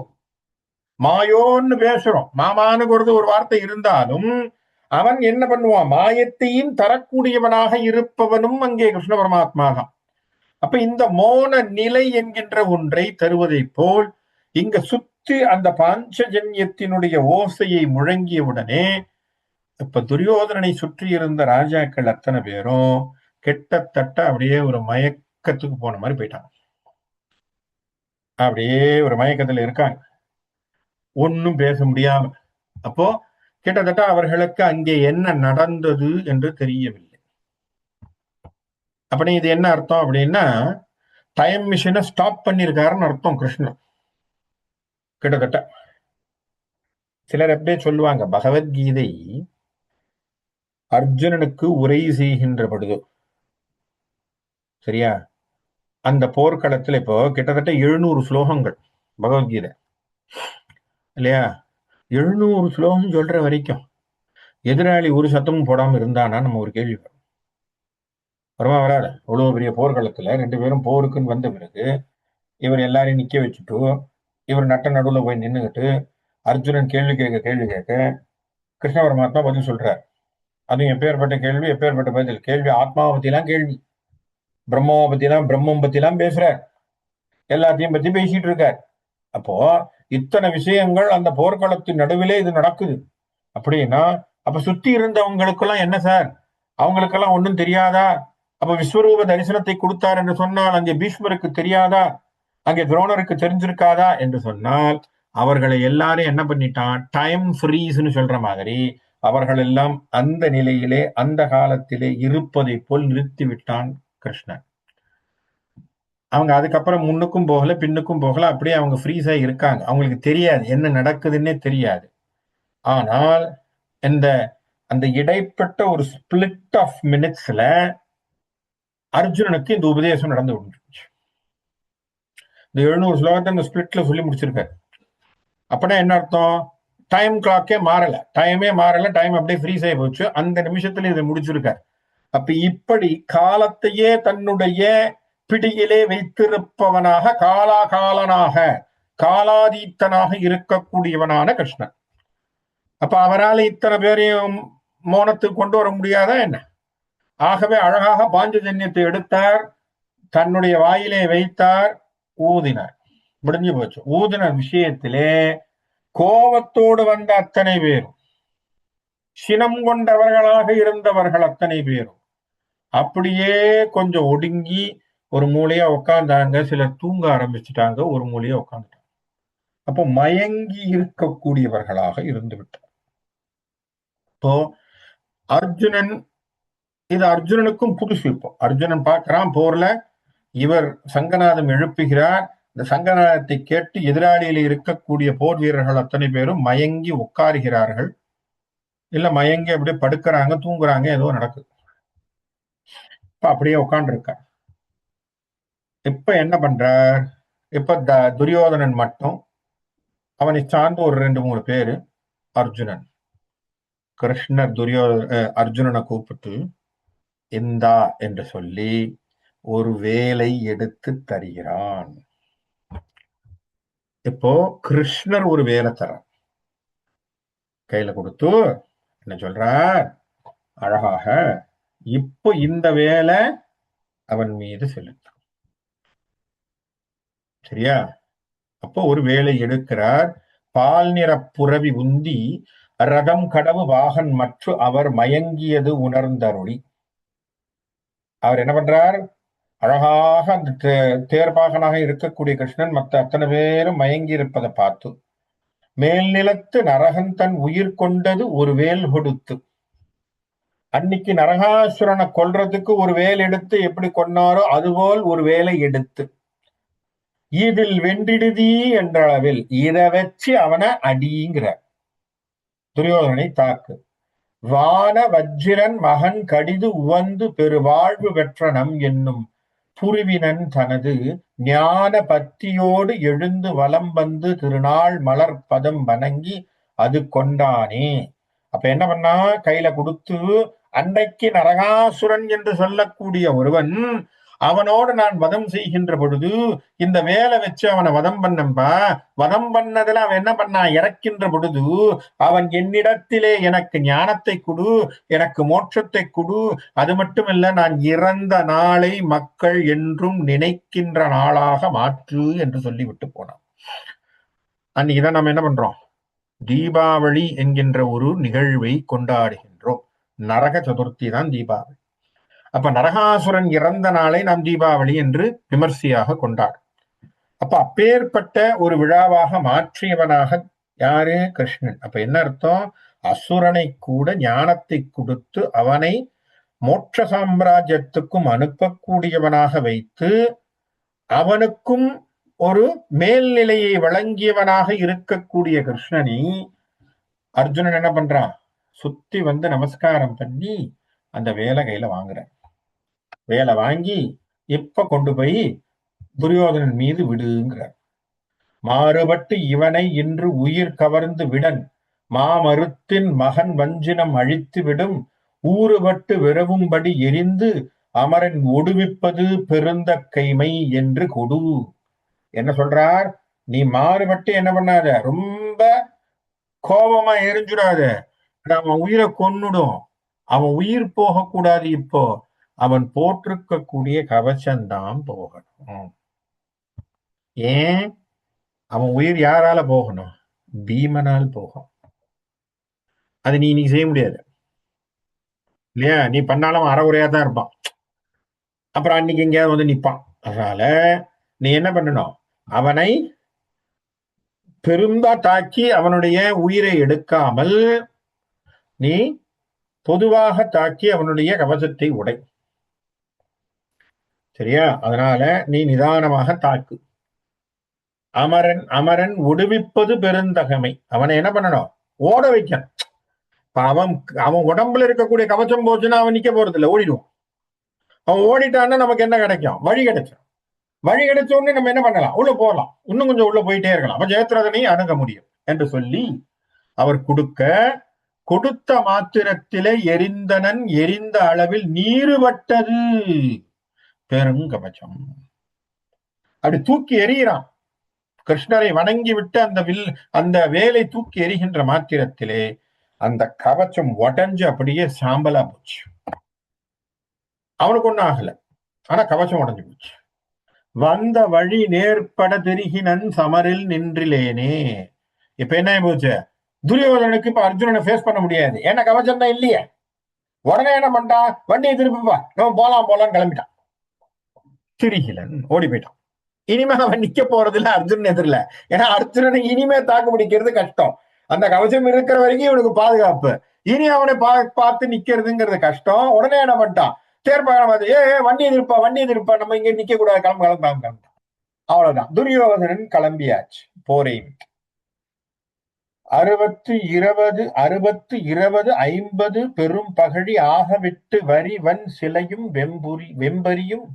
மாயோன்னு பேசுறோம், மாமான்னு ஒரு வார்த்தை இருந்தாலும் அவன் என்ன பண்ணுவான், மாயத்தையும் தரக்கூடியவனாக இருப்பவனும் அங்கே கிருஷ்ண பரமாத்மா தான். அப்ப இந்த மோன நிலை என்கின்ற ஒன்றை தருவதை போல் இங்க சுத்தி அந்த பாஞ்சஜன்யத்தினுடைய ஓசையை முழங்கிய உடனே இப்ப துரியோதனனை சுற்றி இருந்த ராஜாக்கள் அத்தனை பேரும் கிட்டத்தட்ட அப்படியே ஒரு மயக்கத்துக்கு போன மாதிரி போயிட்டாங்க. அப்படியே ஒரு மயக்கத்துல இருக்காங்க, ஒன்னும் பேச முடியாம. அப்போ கிட்டத்தட்ட அவர்களுக்கு அங்கே என்ன நடந்தது என்று தெரியவில்லை. அப்படி இது என்ன அர்த்தம் அப்படின்னா, டைம் மிஷினை ஸ்டாப் பண்ணிருக்காருன்னு அர்த்தம் கிருஷ்ணர். கிட்டத்தட்ட சிலர் எப்படியே சொல்லுவாங்க, பகவத்கீதை அர்ஜுனனுக்கு உரை செய்கின்ற பொழுது சரியா, அந்த போர்க்களத்துல இப்போ கிட்டத்தட்ட 700 ஸ்லோகங்கள் பகவத்கீதை இல்லையா? 700 ஸ்லோகம் சொல்ற வரைக்கும் எதிராளி ஒரு சத்தமும் போடாம இருந்தானா நம்ம ஒரு கேள்வி வருமா? வராது. அவ்வளவு பெரிய போர்க்களத்துல 2 பேரும் போருக்குன்னு வந்த பிறகு இவர் எல்லாரையும் நிக்க வச்சுட்டு இவர் நட்ட நடுவுல போய் நின்னுகிட்டு அர்ஜுனன் கேள்வி கேட்க கிருஷ்ண பரமாத்மா பதில் சொல்றார். அதுவும் எப்பேற்பட்ட கேள்வி, எப்பேற்பட்ட பதில். கேள்வி ஆத்மாவை பத்திலாம் கேள்வி, பிரம்மாவை பத்திலாம் பிரம்மம் பத்திலாம் பேசுறார், எல்லாத்தையும் பத்தி பேசிட்டு இருக்கார். அப்போ இத்தனை விஷயங்கள் அந்த போர்க்களத்தின் நடுவிலே இது நடக்குது அப்படின்னா, அப்ப சுத்தி இருந்தவங்களுக்கெல்லாம் என்ன சார், அவங்களுக்கெல்லாம் ஒன்றும் தெரியாதா? அப்ப விஸ்வரூப தரிசனத்தை கொடுத்தார் என்று சொன்னால் அங்கே பீஷ்மருக்கு தெரியாதா? அங்கே துரோணருக்கு தெரிஞ்சிருக்காதா என்று சொன்னால், அவர்களை எல்லாரும் என்ன பண்ணிட்டான், டைம் ஃப்ரீஸ்ன்னு சொல்ற மாதிரி அவர்கள் எல்லாம் அந்த நிலையிலே அந்த காலத்திலே இருப்பதை போல் நிறுத்திவிட்டான் கிருஷ்ணன். அவங்க அதுக்கப்புறம் முன்னுக்கும் போகல பின்னுக்கும் போகல, அப்படியே அவங்க ஃப்ரீஸா இருக்காங்க. அவங்களுக்கு தெரியாது என்ன நடக்குதுன்னே தெரியாது. ஆனால் இந்த அந்த இடைப்பட்ட ஒரு ஸ்பிளிட் ஆஃப் மினிட்ஸ்ல அர்ஜுனனுக்கு இந்த உபதேசம் நடந்து கொண்டிருச்சு. இந்த 700 ஸ்லோகத்தை இந்த ஸ்பிளிட்ல சொல்லி முடிச்சிருக்காரு. அப்படின்னா என்ன அர்த்தம், டைம் கிளாக்கே மாறல, டைமே மாறல, டைம் அப்படியே ஃப்ரீஸ் ஆகி போச்சு. அந்த நிமிஷத்துல இதை முடிச்சிருக்காரு. அப்ப இப்படி காலத்தையே தன்னுடைய பிடியிலே வைத்திருப்பவனாக, காலாகாலனாக, காலாதீத்தனாக இருக்கக்கூடியவனான கிருஷ்ணன். அப்ப அவரால் இத்தனை பேரையும் மோனத்துக்கு கொண்டு வர முடியாதா என்ன? ஆகவே அழகாக பாஞ்சஜன்யத்தை எடுத்தார், தன்னுடைய வாயிலே வைத்தார், ஊதினார், முடிஞ்சு போச்சு. ஊதின விஷயத்திலே கோபத்தோடு வந்த அத்தனை பேரும், சினம் கொண்டவர்களாக இருந்தவர்கள் அத்தனை பேரும் அப்படியே கொஞ்சம் ஒடுங்கி ஒரு மூலையா உட்கார்ந்தாங்க. சிலர் தூங்க ஆரம்பிச்சுட்டாங்க, ஒரு மூலையா உட்கார்ந்துட்டாங்க. அப்போ மயங்கி இருக்கக்கூடியவர்களாக இருந்து விட்டார். இப்போ அர்ஜுனன், இது அர்ஜுனனுக்கும் புதுசு. இப்போ அர்ஜுனன் பார்க்கிறான் போர்ல, இவர் சங்கநாதம் எழுப்புகிறார். இந்த சங்கநாதத்தை கேட்டு எதிராளியில இருக்கக்கூடிய போர் வீரர்கள் அத்தனை பேரும் மயங்கி உட்காருகிறார்கள், இல்ல மயங்கி அப்படியே படுக்கிறாங்க, தூங்குறாங்க, ஏதோ நடக்குது. இப்ப அப்படியே உட்கார்ந்து இருக்கார். இப்ப என்ன பண்றார், இப்ப துரியோதனன் மட்டும், அவனை சார்ந்து ஒரு 2-3 பேரு, அர்ஜுனன், கிருஷ்ணர் அர்ஜுனனை கூப்பிட்டு இந்தா என்று சொல்லி ஒரு வேலை எடுத்து தருகிறான். இப்போ கிருஷ்ணர் ஒரு வேலை தர கையில கொடுத்து என்ன சொல்றார், அழகாக இப்போ இந்த வேலை அவன் மீது செலுத்தும். சரியா? அப்போ ஒரு வேலை எடுக்கிறார். பால் நிற புரவி உந்தி ரதம் கடவு வாகன் மற்ற அவர் மயங்கியது உணர்ந்தருளி. அவர் என்ன பண்றார்? அழகாக அந்த தேர்பாகனாக இருக்கக்கூடிய கிருஷ்ணன் மற்ற அத்தனை பேரும் மயங்கி இருப்பதை பார்த்து, மேல் நிலத்து நரகன் தன் உயிர் கொண்டது ஒரு வேல் கொடுத்து. அன்னைக்கு நரகாசுரனை கொல்றதுக்கு ஒரு வேல் எடுத்து எப்படி கொன்னாரோ அதுபோல் ஒரு வேலை எடுத்து, இதில் வென்றிடுதி என்ற அளவில் இதை வச்சு அவனை அடிங்கிற துரியோதனை தாக்கு. வான வஜ்ரன் மகன் கடிது உவந்து பெருவாழ்வு பெற்றனம் என்னும் புரிவினன் தனது ஞான பக்தியோடு எழுந்து வலம் வந்து திருநாள் மலர் பதம் வணங்கி அது கொண்டானே. அப்ப என்ன பண்ணா? கையில கொடுத்து, அன்றைக்கு நரகாசுரன் என்று சொல்லக்கூடிய ஒருவன், அவனோடு நான் வதம் செய்கின்ற பொழுது இந்த வேலை வச்சு அவனை வதம் பண்ணம்பா. வதம் பண்ணதுல அவன் என்ன பண்ணா? இறக்கின்ற பொழுது அவன் என்னிடத்திலே எனக்கு ஞானத்தை கொடு, எனக்கு மோட்சத்தை கொடு, அது மட்டுமல்ல நான் இறந்த நாளை மக்கள் என்றும் நினைக்கின்ற நாளாக மாற்று என்று சொல்லிவிட்டு போனான். அன்னைக்குதான் நம்ம என்ன பண்றோம்? தீபாவளி என்கின்ற ஒரு நிகழ்வை கொண்டாடுகின்றோம். நரக சதுர்த்தி தான் தீபாவளி. அப்ப நரகாசுரன் இறந்த நாளை நாம் தீபாவளி என்று விமர்சையாக கொண்டாடும். அப்ப அப்பேற்பட்ட ஒரு விழாவாக மாற்றியவனாக யாரு? கிருஷ்ணன். அப்ப என்ன அர்த்தம்? அசுரனை கூட ஞானத்தை கொடுத்து அவனை மோட்ச சாம்ராஜ்யத்துக்கும் அனுப்பக்கூடியவனாக வைத்து அவனுக்கும் ஒரு மேல்நிலையை வழங்கியவனாக இருக்கக்கூடிய கிருஷ்ணனை அர்ஜுனன் என்ன பண்றான்? சுத்தி வந்து நமஸ்காரம் பண்ணி அந்த வேலை கையில வாங்குறான். வேலை வாங்கி இப்ப கொண்டு போய் துரியோதனன் மீது விடுங்கிறார். மாறுபட்டு இவனை இன்று உயிர் கவர்ந்து விடன் மாமருத்தின் மகன் வஞ்சினம் அழித்து விடும் ஊறுபட்டு விரவும்படி எரிந்து அமரன் ஒடுவிப்பது பெருந்த கைமை என்று கொடு. என்ன சொல்றார்? நீ மாறுபட்டு என்ன பண்ணாத, ரொம்ப கோபமா எரிஞ்சுடாத, அவன் உயிரை கொன்னுடும். அவன் உயிர் போகக்கூடாது. இப்போ அவன் போட்டிருக்கக்கூடிய கவச்சம்தான் போகணும். ஏன்? அவன் உயிர் யாரால போகணும்? பீமனால் போகும். அது நீ செய்ய முடியாது இல்லையா? நீ பண்ணாலும் அறகுறையா தான் இருப்பான். அப்புறம் அன்னைக்கு எங்கேயாவது வந்து நிற்பான். அதனால நீ என்ன பண்ணணும்? அவனை பெருந்தா தாக்கி அவனுடைய உயிரை எடுக்காமல் நீ பொதுவாக தாக்கி அவனுடைய கவசத்தை உடை. சரியா? அதனால நீ நிதானமாக தாக்கு. அமரன் அமரன் ஒடுவிப்பது பெருந்தகமை. அவனை என்ன பண்ணணும்? ஓட வைக்கணும். அவன் அவன் உடம்புல இருக்கக்கூடிய கவச்சம் போச்சுன்னா அவன் நிக்க போறது இல்லை, ஓடிடுவான். அவன் ஓடிட்டான்னா நமக்கு என்ன கிடைக்கும்? வழி கிடைக்கும். வழி கிடைச்ச உடனே நம்ம என்ன பண்ணலாம்? உள்ள போகலாம், இன்னும் கொஞ்சம் உள்ள போயிட்டே இருக்கலாம், அப்ப ஜெயத்ரதனையும் அணுக முடியும் என்று சொல்லி அவர் கொடுத்த மாத்திரத்திலே எரிந்தனன் எரிந்த அளவில் நீருபட்டது பெருங்கவச்சம். அப்படி தூக்கி எறிகிறான். கிருஷ்ணரை வணங்கி விட்டு அந்த வேலை தூக்கி எறிகின்ற மாத்திரத்திலே அந்த கவச்சம் உடஞ்சு அப்படியே சாம்பலா போச்சு. அவனுக்கு ஒன்னும் ஆகல, ஆனா கவச்சம் உடஞ்சு போச்சு. வந்த வழி நேர்பட திருகினன் சமரில் நின்றிலேனே. இப்ப என்ன போச்சு? துரியோதனுக்கு இப்ப அர்ஜுனனை ஃபேஸ் பண்ண முடியாது, ஏன்னா கவச்சம் தான் இல்லையே. உடனே என்ன பண்ணிட்டான்? வண்டியை திருப்பிப்பா, நம்ம போலான்னு கிளம்பிட்டான். திரிகிலன் ஓடி போயிட்டான். இனிமே அவன் நிக்க போறது இல்ல அர்ஜுனன் எதிரில. ஏன்னா அர்ஜுனனை இனிமே தாக்கு பிடிக்கிறது கஷ்டம். அந்த கவசம் இருக்கிற வரைக்கும் இவனுக்கு பாதுகாப்பு. இனி அவனை பார்த்து நிக்கிறதுங்கிறது கஷ்டம். உடனே என்ன பண்ணிட்டான்? தேர்ப்பாக வண்டி எதிர்ப்பா, நம்ம இங்க நிக்க கூடாது, கிளம்பிட்டான். அவ்வளவுதான், துரியோதனன் கிளம்பியாச்சு போரை. 60 50 பெரும் பகழி ஆகவிட்டு வரிவன் சிலையும் வெம்பரியும்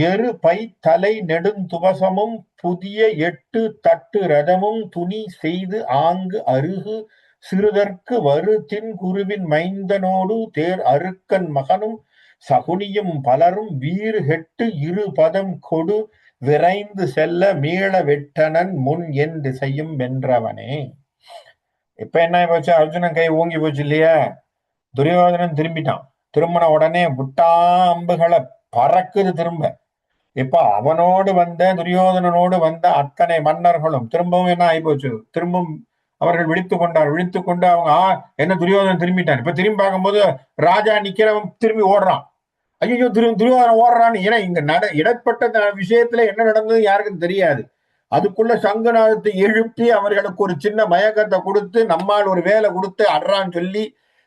எரு பை தலை நெடுந்துவசமும் புதிய 8 தட்டு ரதமும் துணி செய்து ஆங்கு அருகு சிறுதற்கு வரு தின் குருவின் மைந்தனோடு தேர் அருக்கன் மகனும் சகுனியும் பலரும் வீறு கெட்டு இரு பதம் கொடு விரைந்து செல்ல மீள வெட்டனன் முன் என் திசையும் வென்றவனே. இப்ப என்ன போச்சு? அர்ஜுனன் கை ஓங்கி போச்சு இல்லையா? துரியோதனன் திரும்பிட்டான். திரும்பின உடனே விட்டா அம்புகளை பறக்குது திரும்ப. இப்ப அவனோடு வந்த துரியோதனனோடு வந்த அத்தனை மன்னர்களும் திரும்பவும் என்ன ஆயிப்போச்சு, திரும்பவும் அவர்கள் விழித்துக் கொண்டு அவங்க என்ன துரியோதனன் திரும்பிட்டான். இப்ப திரும்பி பார்க்கும்போது ராஜா நிக்கிறவன் திரும்பி ஓடுறான். ஐயோ துரியோதனன் ஓடுறான்னு. ஏன்னா இங்க இடப்பட்ட விஷயத்துல என்ன நடந்தது யாருக்கும் தெரியாது. அதுக்குள்ள சங்குநாதத்தை எழுப்பி அவர்களுக்கு ஒரு சின்ன மயக்கத்தை கொடுத்து நம்மால் ஒரு வேலை கொடுத்து அட்றான்னு சொல்லி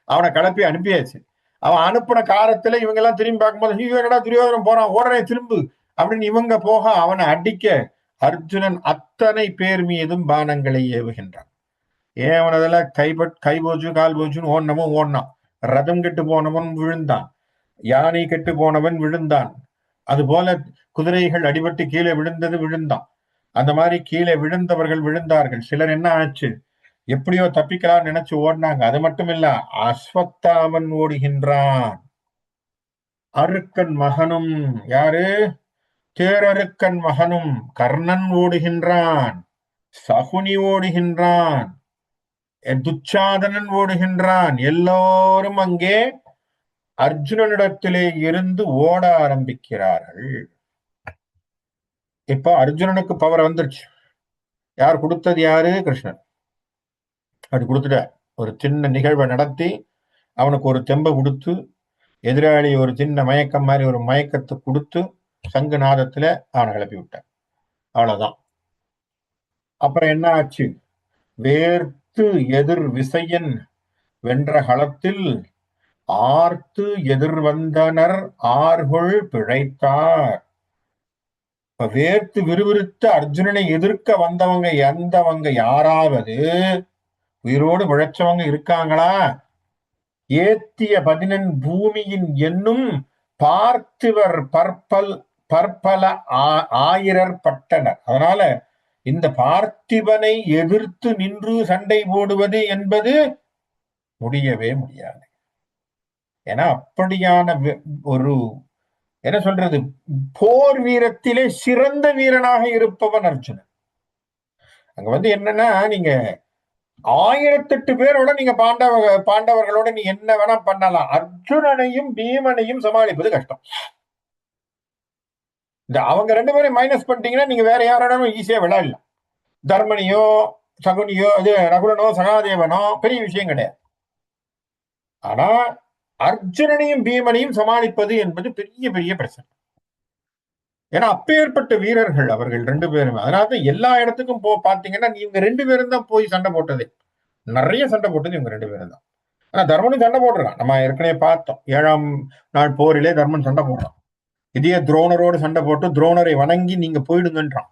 அவனை கிளப்பி அனுப்பியாச்சு. அவன் அனுப்பின காலத்துல இவங்க எல்லாம் திரும்பி பார்க்கும்போது ஐயோ என்னடா துரியோதனன் போறான், ஓடுறேன் திரும்பு அப்படின்னு இவங்க போக அவனை அடிக்க அர்ஜுனன் அத்தனை பேர் மீதும் பானங்களை ஏவுகின்றான். ஏன் அவனதெல்லாம் கை போச்சு கால் போச்சுன்னு ஓடினவன் ஓடினான். ரதம் கெட்டு போனவன் விழுந்தான், யானை கெட்டு போனவன் விழுந்தான், அது போல குதிரைகள் அடிபட்டு கீழே விழுந்தான். அந்த மாதிரி கீழே விழுந்தவர்கள் விழுந்தார்கள். சிலர் என்ன ஆச்சு, எப்படியோ தப்பிக்கலாம் நினைச்சு ஓடினாங்க. அது மட்டும் இல்ல, அஸ்வத்தாமன் ஓடுகின்றான். அருக்கன் மகனும், யாரு, தேரருக்கன் மகனும் கர்ணன் ஓடுகின்றான், சகுனி ஓடுகின்றான், துச்சாதனன் ஓடுகின்றான். எல்லோரும் அங்கே அர்ஜுனனிடத்திலே இருந்து ஓட ஆரம்பிக்கிறார்கள். இப்ப அர்ஜுனனுக்கு பவர் வந்துருச்சு. யார் கொடுத்தது? யாரு? கிருஷ்ணன். அப்படி கொடுத்துட்ட ஒரு சின்ன நிகழ்வை நடத்தி அவனுக்கு ஒரு தெம்பை கொடுத்து, எதிராளி ஒரு சின்ன மயக்கம் மாதிரி ஒரு மயக்கத்தை கொடுத்து சங்கு நாதத்துல அவனை கிளப்பி விட்டான். அவ்வளவுதான். அப்புறம் என்ன ஆச்சு? வேர்த்து எதிர் விசையன் வென்ற களத்தில் ஆர்த்து எதிர் வந்தனர் ஆர்கொள் பிழைத்தார். வேர்த்து விறுவிறுத்து அர்ஜுனனை எதிர்க்க வந்தவங்க யாராவது உயிரோடு பிழைச்சவங்க இருக்காங்களா? ஏத்திய 11 பூமியின் என்னும் பார்த்திவர் பற்பல ஆயிரர் பட்டனர். அதனால இந்த பார்த்திபனை எதிர்த்து நின்று சண்டை போடுவது என்பது முடியவே முடியாது. ஏன்னா அப்படியான ஒரு என்ன சொல்றது, போர் வீரத்திலே சிறந்த வீரனாக இருப்பவன் அர்ஜுனன். அங்க என்னன்னா, நீங்க 1008 பேரோட நீங்க பாண்டவர்களோட நீ என்ன வேணா பண்ணலாம், அர்ஜுனனையும் பீமனையும் சமாளிப்பது கஷ்டம். இந்த அவங்க 2 பேரும் மைனஸ் பண்ணிட்டீங்கன்னா நீங்க வேற யாரோட ஈஸியா விளையாடலாம். தர்மனியோ சகுனியோ இது நகுலனோ சகாதேவனோ பெரிய விஷயம் கிடையாது. ஆனா அர்ஜுனனையும் பீமனையும் சமாளிப்பது என்பது பெரிய பெரிய பிரச்சனை. ஏன்னா அப்பேற்பட்ட வீரர்கள் அவர்கள் 2 பேருமே. அதனாலதான் எல்லா இடத்துக்கும் பாத்தீங்கன்னா இவங்க 2 பேரும் தான் போய் சண்டை போட்டதே. நிறைய சண்டை போட்டது இவங்க 2 பேரும் தான். ஆனா தர்மனும் சண்டை போடுறான். நம்ம ஏற்கனவே பார்த்தோம், 7ஆம் நாள் போரிலே தர்மன் சண்டை போடுறான். இதே துரோணரோடு சண்டை போட்டு துரோணரை வணங்கி நீங்க போயிடுங்கன்றான்.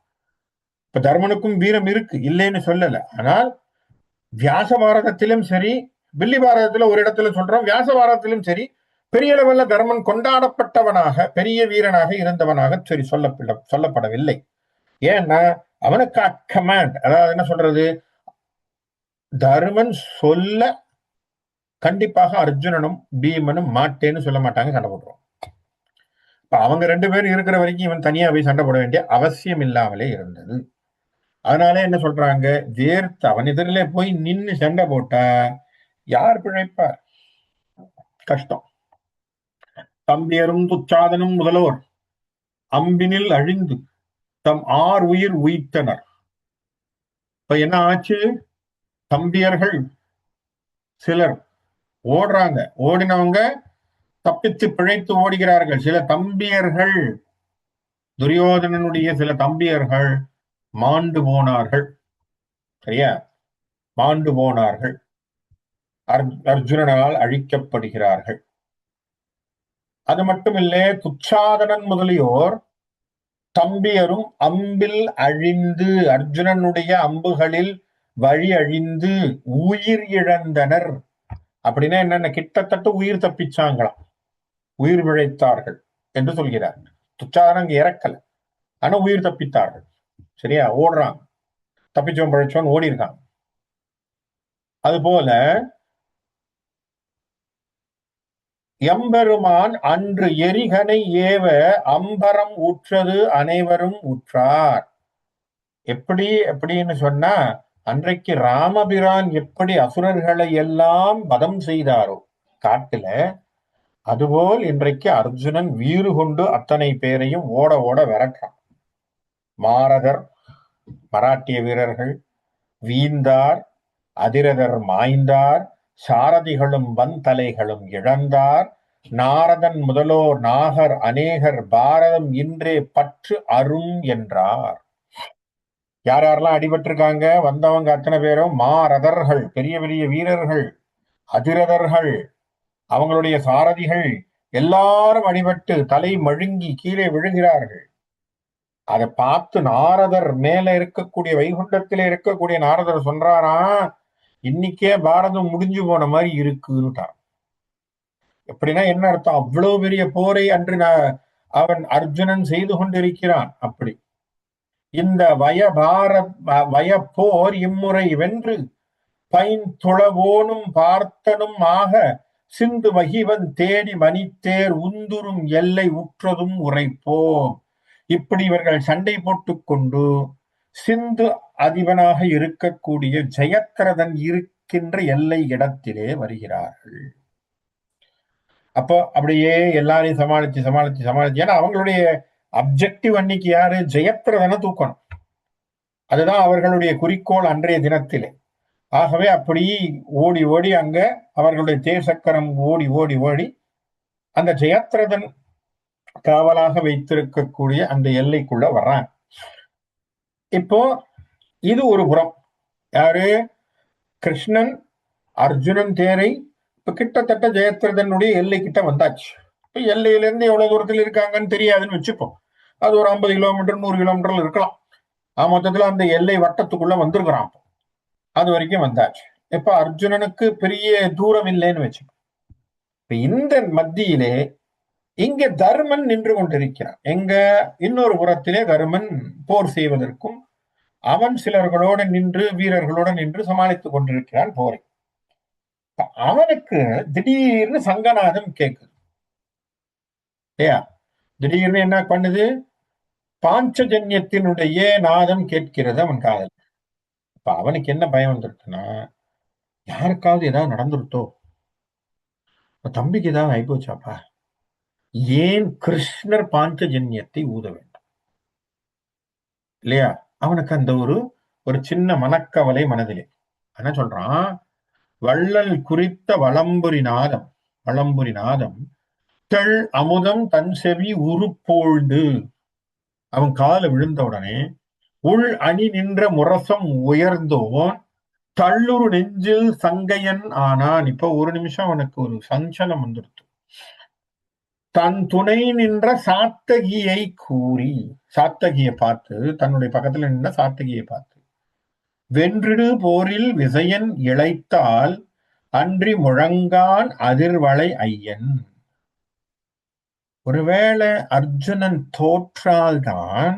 இப்ப தர்மனுக்கும் வீரம் இருக்கு, இல்லைன்னு சொல்லல. ஆனால் வியாச பாரதத்திலும் சரி, வில்லி பாரதத்துல ஒரு இடத்துல சொல்றோம், வியாச பாரதத்திலும் சரி, பெரிய லெவல்ல தர்மன் கொண்டாடப்பட்டவனாக பெரிய வீரனாக இருந்தவனாக சரி சொல்லப்படவில்லை. ஏன்னா அவனுக்கு கமாண்ட், அதாவது என்ன சொல்றது, தர்மன் சொல்ல கண்டிப்பாக அர்ஜுனனும் பீமனும் மாட்டேன்னு சொல்ல மாட்டாங்க, சண்டை போட்டுருவான். இப்ப அவங்க 2 பேரும் இருக்கிற வரைக்கும் இவன் தனியா போய் சண்டை போட வேண்டிய அவசியம் இல்லாமலே இருந்தது. அதனால என்ன சொல்றாங்க, வேர்த்து அவன் எதிரிலே போய் நின்று சண்டை போட்டா யார் பிழைப்பார்? கஷ்டம். தம்பியரும் துச்சாதனும் முதல்வோர் அம்பினில் அழிந்து தம் 6 உயிர் உயிர்த்தனர். இப்ப என்ன ஆச்சு? தம்பியர்கள் சிலர் ஓடுறாங்க, ஓடினவங்க தப்பித்து பிழைத்து ஓடுகிறார்கள். சில தம்பியர்கள், துரியோதனனுடைய சில தம்பியர்கள் மாண்டு போனார்கள். சரியா? மாண்டு போனார்கள், அர்ஜுனனால் அழிக்கப்படுகிறார்கள். அது மட்டுமில்லை, துச்சாதனன் முதலியோர் தம்பியரும் அம்பில் அழிந்து, அர்ஜுனனுடைய அம்புகளில் வழி அழிந்து உயிர் இழந்தனர். அப்படின்னா என்னென்ன, கிட்டத்தட்ட உயிர் தப்பிச்சாங்களாம், உயிர் பிழைத்தார்கள் என்று சொல்கிறார். துச்சாதனன் இறக்கல, ஆனா உயிர் தப்பித்தார்கள். சரியா? ஓடுறான், தப்பிச்சவன் பிழைச்சவன் ஓடி இருக்கான். அது போல எம்பெருமான் அன்று எரிகனை ஏவ அம்பரம் ஊற்றது அனைவரும் உற்றார். எப்படி அப்படின்னு சொன்னா, அன்றைக்கு ராமபிரான் எப்படி அசுரர்களை எல்லாம் வதம் செய்தாரோ காட்டுல, அதுபோல் இன்றைக்கு அர்ஜுனன் வீறு கொண்டு அத்தனை பேரையும் ஓட ஓட விரட்டான். மாரதர் மராட்டிய வீரர்கள், வீந்தார், அதிரதர் மாய்ந்தார், சாரதிகளும் வந்தலைகளும் இழந்தார், நாரதன் முதலோர் நாகர் அநேகர் பாரதம் இன்றே பற்று அரும் என்றார். யார் யாரெல்லாம் அடிபட்டிருக்காங்க? வந்தவங்க அத்தனை பேரும் மாரதர்கள், பெரிய பெரிய வீரர்கள், அதிரதர்கள், அவங்களுடைய சாரதிகள் எல்லாரும் அடிபட்டு தலை மழுங்கி கீழே விழுகிறார்கள். அதை பார்த்து நாரதர் மேல இருக்கக்கூடிய வைகுண்டத்திலே இருக்கக்கூடிய நாரதர் சொல்றாரா, இன்னைக்கே பாரதம் முடிஞ்சு போன மாதிரி இருக்குன்னுட்டார். எப்படின்னா என்ன அர்த்தம்? அவ்வளவு பெரிய போரை அன்று அவன் அர்ஜுனன் செய்து கொண்டிருக்கிறான். அப்படி இந்த வயப்போர் இம்முறை வென்று பைந்துளவோனும் பார்த்தனும் ஆக சிந்து மகிவன் தேடி மணித்தேர் உந்துரும் எல்லை உற்றதும் உரைப்போம். இப்படி இவர்கள் சண்டை போட்டுக் கொண்டு சிந்து அதிபனாக இருக்கக்கூடிய ஜெயத்ரதன் இருக்கின்ற எல்லை இடத்திலே வருகிறார்கள். அப்போ அப்படியே எல்லாரையும் சமாளிச்சு ஏன்னா அவங்களுடைய அப்ஜெக்டிவ் அன்னைக்கு யாரு? ஜெயத்ரதனை தூக்கணும். அதுதான் அவர்களுடைய குறிக்கோள் அன்றைய தினத்திலே. ஆகவே அப்படி ஓடி ஓடி அங்க அவர்களுடைய தேசக்கரம் ஓடி ஓடி ஓடி அந்த ஜெயத்ரதன் காவலாக வைத்திருக்கக்கூடிய அந்த எல்லைக்குள்ள வர்றான். இப்போ இது ஒரு புறம். யாரு? கிருஷ்ணன் அர்ஜுனன் தேரை இப்ப கிட்டத்தட்ட ஜெயத்ரதனுடைய எல்லை கிட்ட வந்தாச்சு. இப்ப எல்லையிலிருந்து எவ்வளவு தூரத்தில் இருக்காங்கன்னு தெரியாதுன்னு வச்சுப்போம். அது ஒரு 50 கிலோமீட்டர் 100 கிலோமீட்டர்ல இருக்கலாம். மொத்தத்துல அந்த எல்லை வட்டத்துக்குள்ள வந்திருக்கிறான். அது வரைக்கும் வந்தாச்சு. இப்ப அர்ஜுனனுக்கு பெரிய தூரம் இல்லைன்னு வச்சுப்போம். இப்ப இந்த மத்தியிலே இங்க தர்மன் நின்று கொண்டிருக்கிறான். எங்க? இன்னொரு புறத்திலே தர்மன் போர் செய்வதற்கும் அவன் சிலர்களோடு நின்று வீரர்களோடு நின்று சமாளித்துக் கொண்டிருக்கிறான் போரை. அவனுக்கு திடீர்னு சங்கநாதம் கேட்குது. திடீர்னு என்ன பண்ணுது? பாஞ்சஜன்யத்தினுடைய நாதம் கேட்கிறது அவன் காதல். இப்ப அவனுக்கு என்ன பயம் வந்துருக்குன்னா, யாருக்காவது ஏதாவது நடந்துருத்தோ, தம்பிக்கு ஏதாவது ஆயிப்போச்சாப்பா, ஏன் கிருஷ்ணர் பாஞ்சஜன்யத்தை ஊத வேண்டும் இல்லையா? அவனுக்கு அந்த ஒரு சின்ன மனக்கவலை மனதிலே. என்ன சொல்றான்? வள்ளல் குறித்த வளம்புரி நாதம் தெள் அமுதம் தன் செவி உருப்போழ்ந்து அவன் கால விழுந்த உடனே உள் அணி நின்ற முரசம் உயர்ந்தோன் தள்ளுரு நெஞ்சில் சங்கையன் ஆனான். இப்ப ஒரு நிமிஷம் அவனுக்கு ஒரு சஞ்சலம் வந்துடுத்து. தன் துணை நின்ற சாத்தகியை கூறி, சாத்தகியை பார்த்து, தன்னுடைய பக்கத்துல நின்ற சாத்தகியை பார்த்து, வென்றிடு போரில் விசயன் இழைத்தால் அன்றி முழங்கான் அதிர்வளை ஐயன். ஒருவேளை அர்ஜுனன் தோற்றால்தான்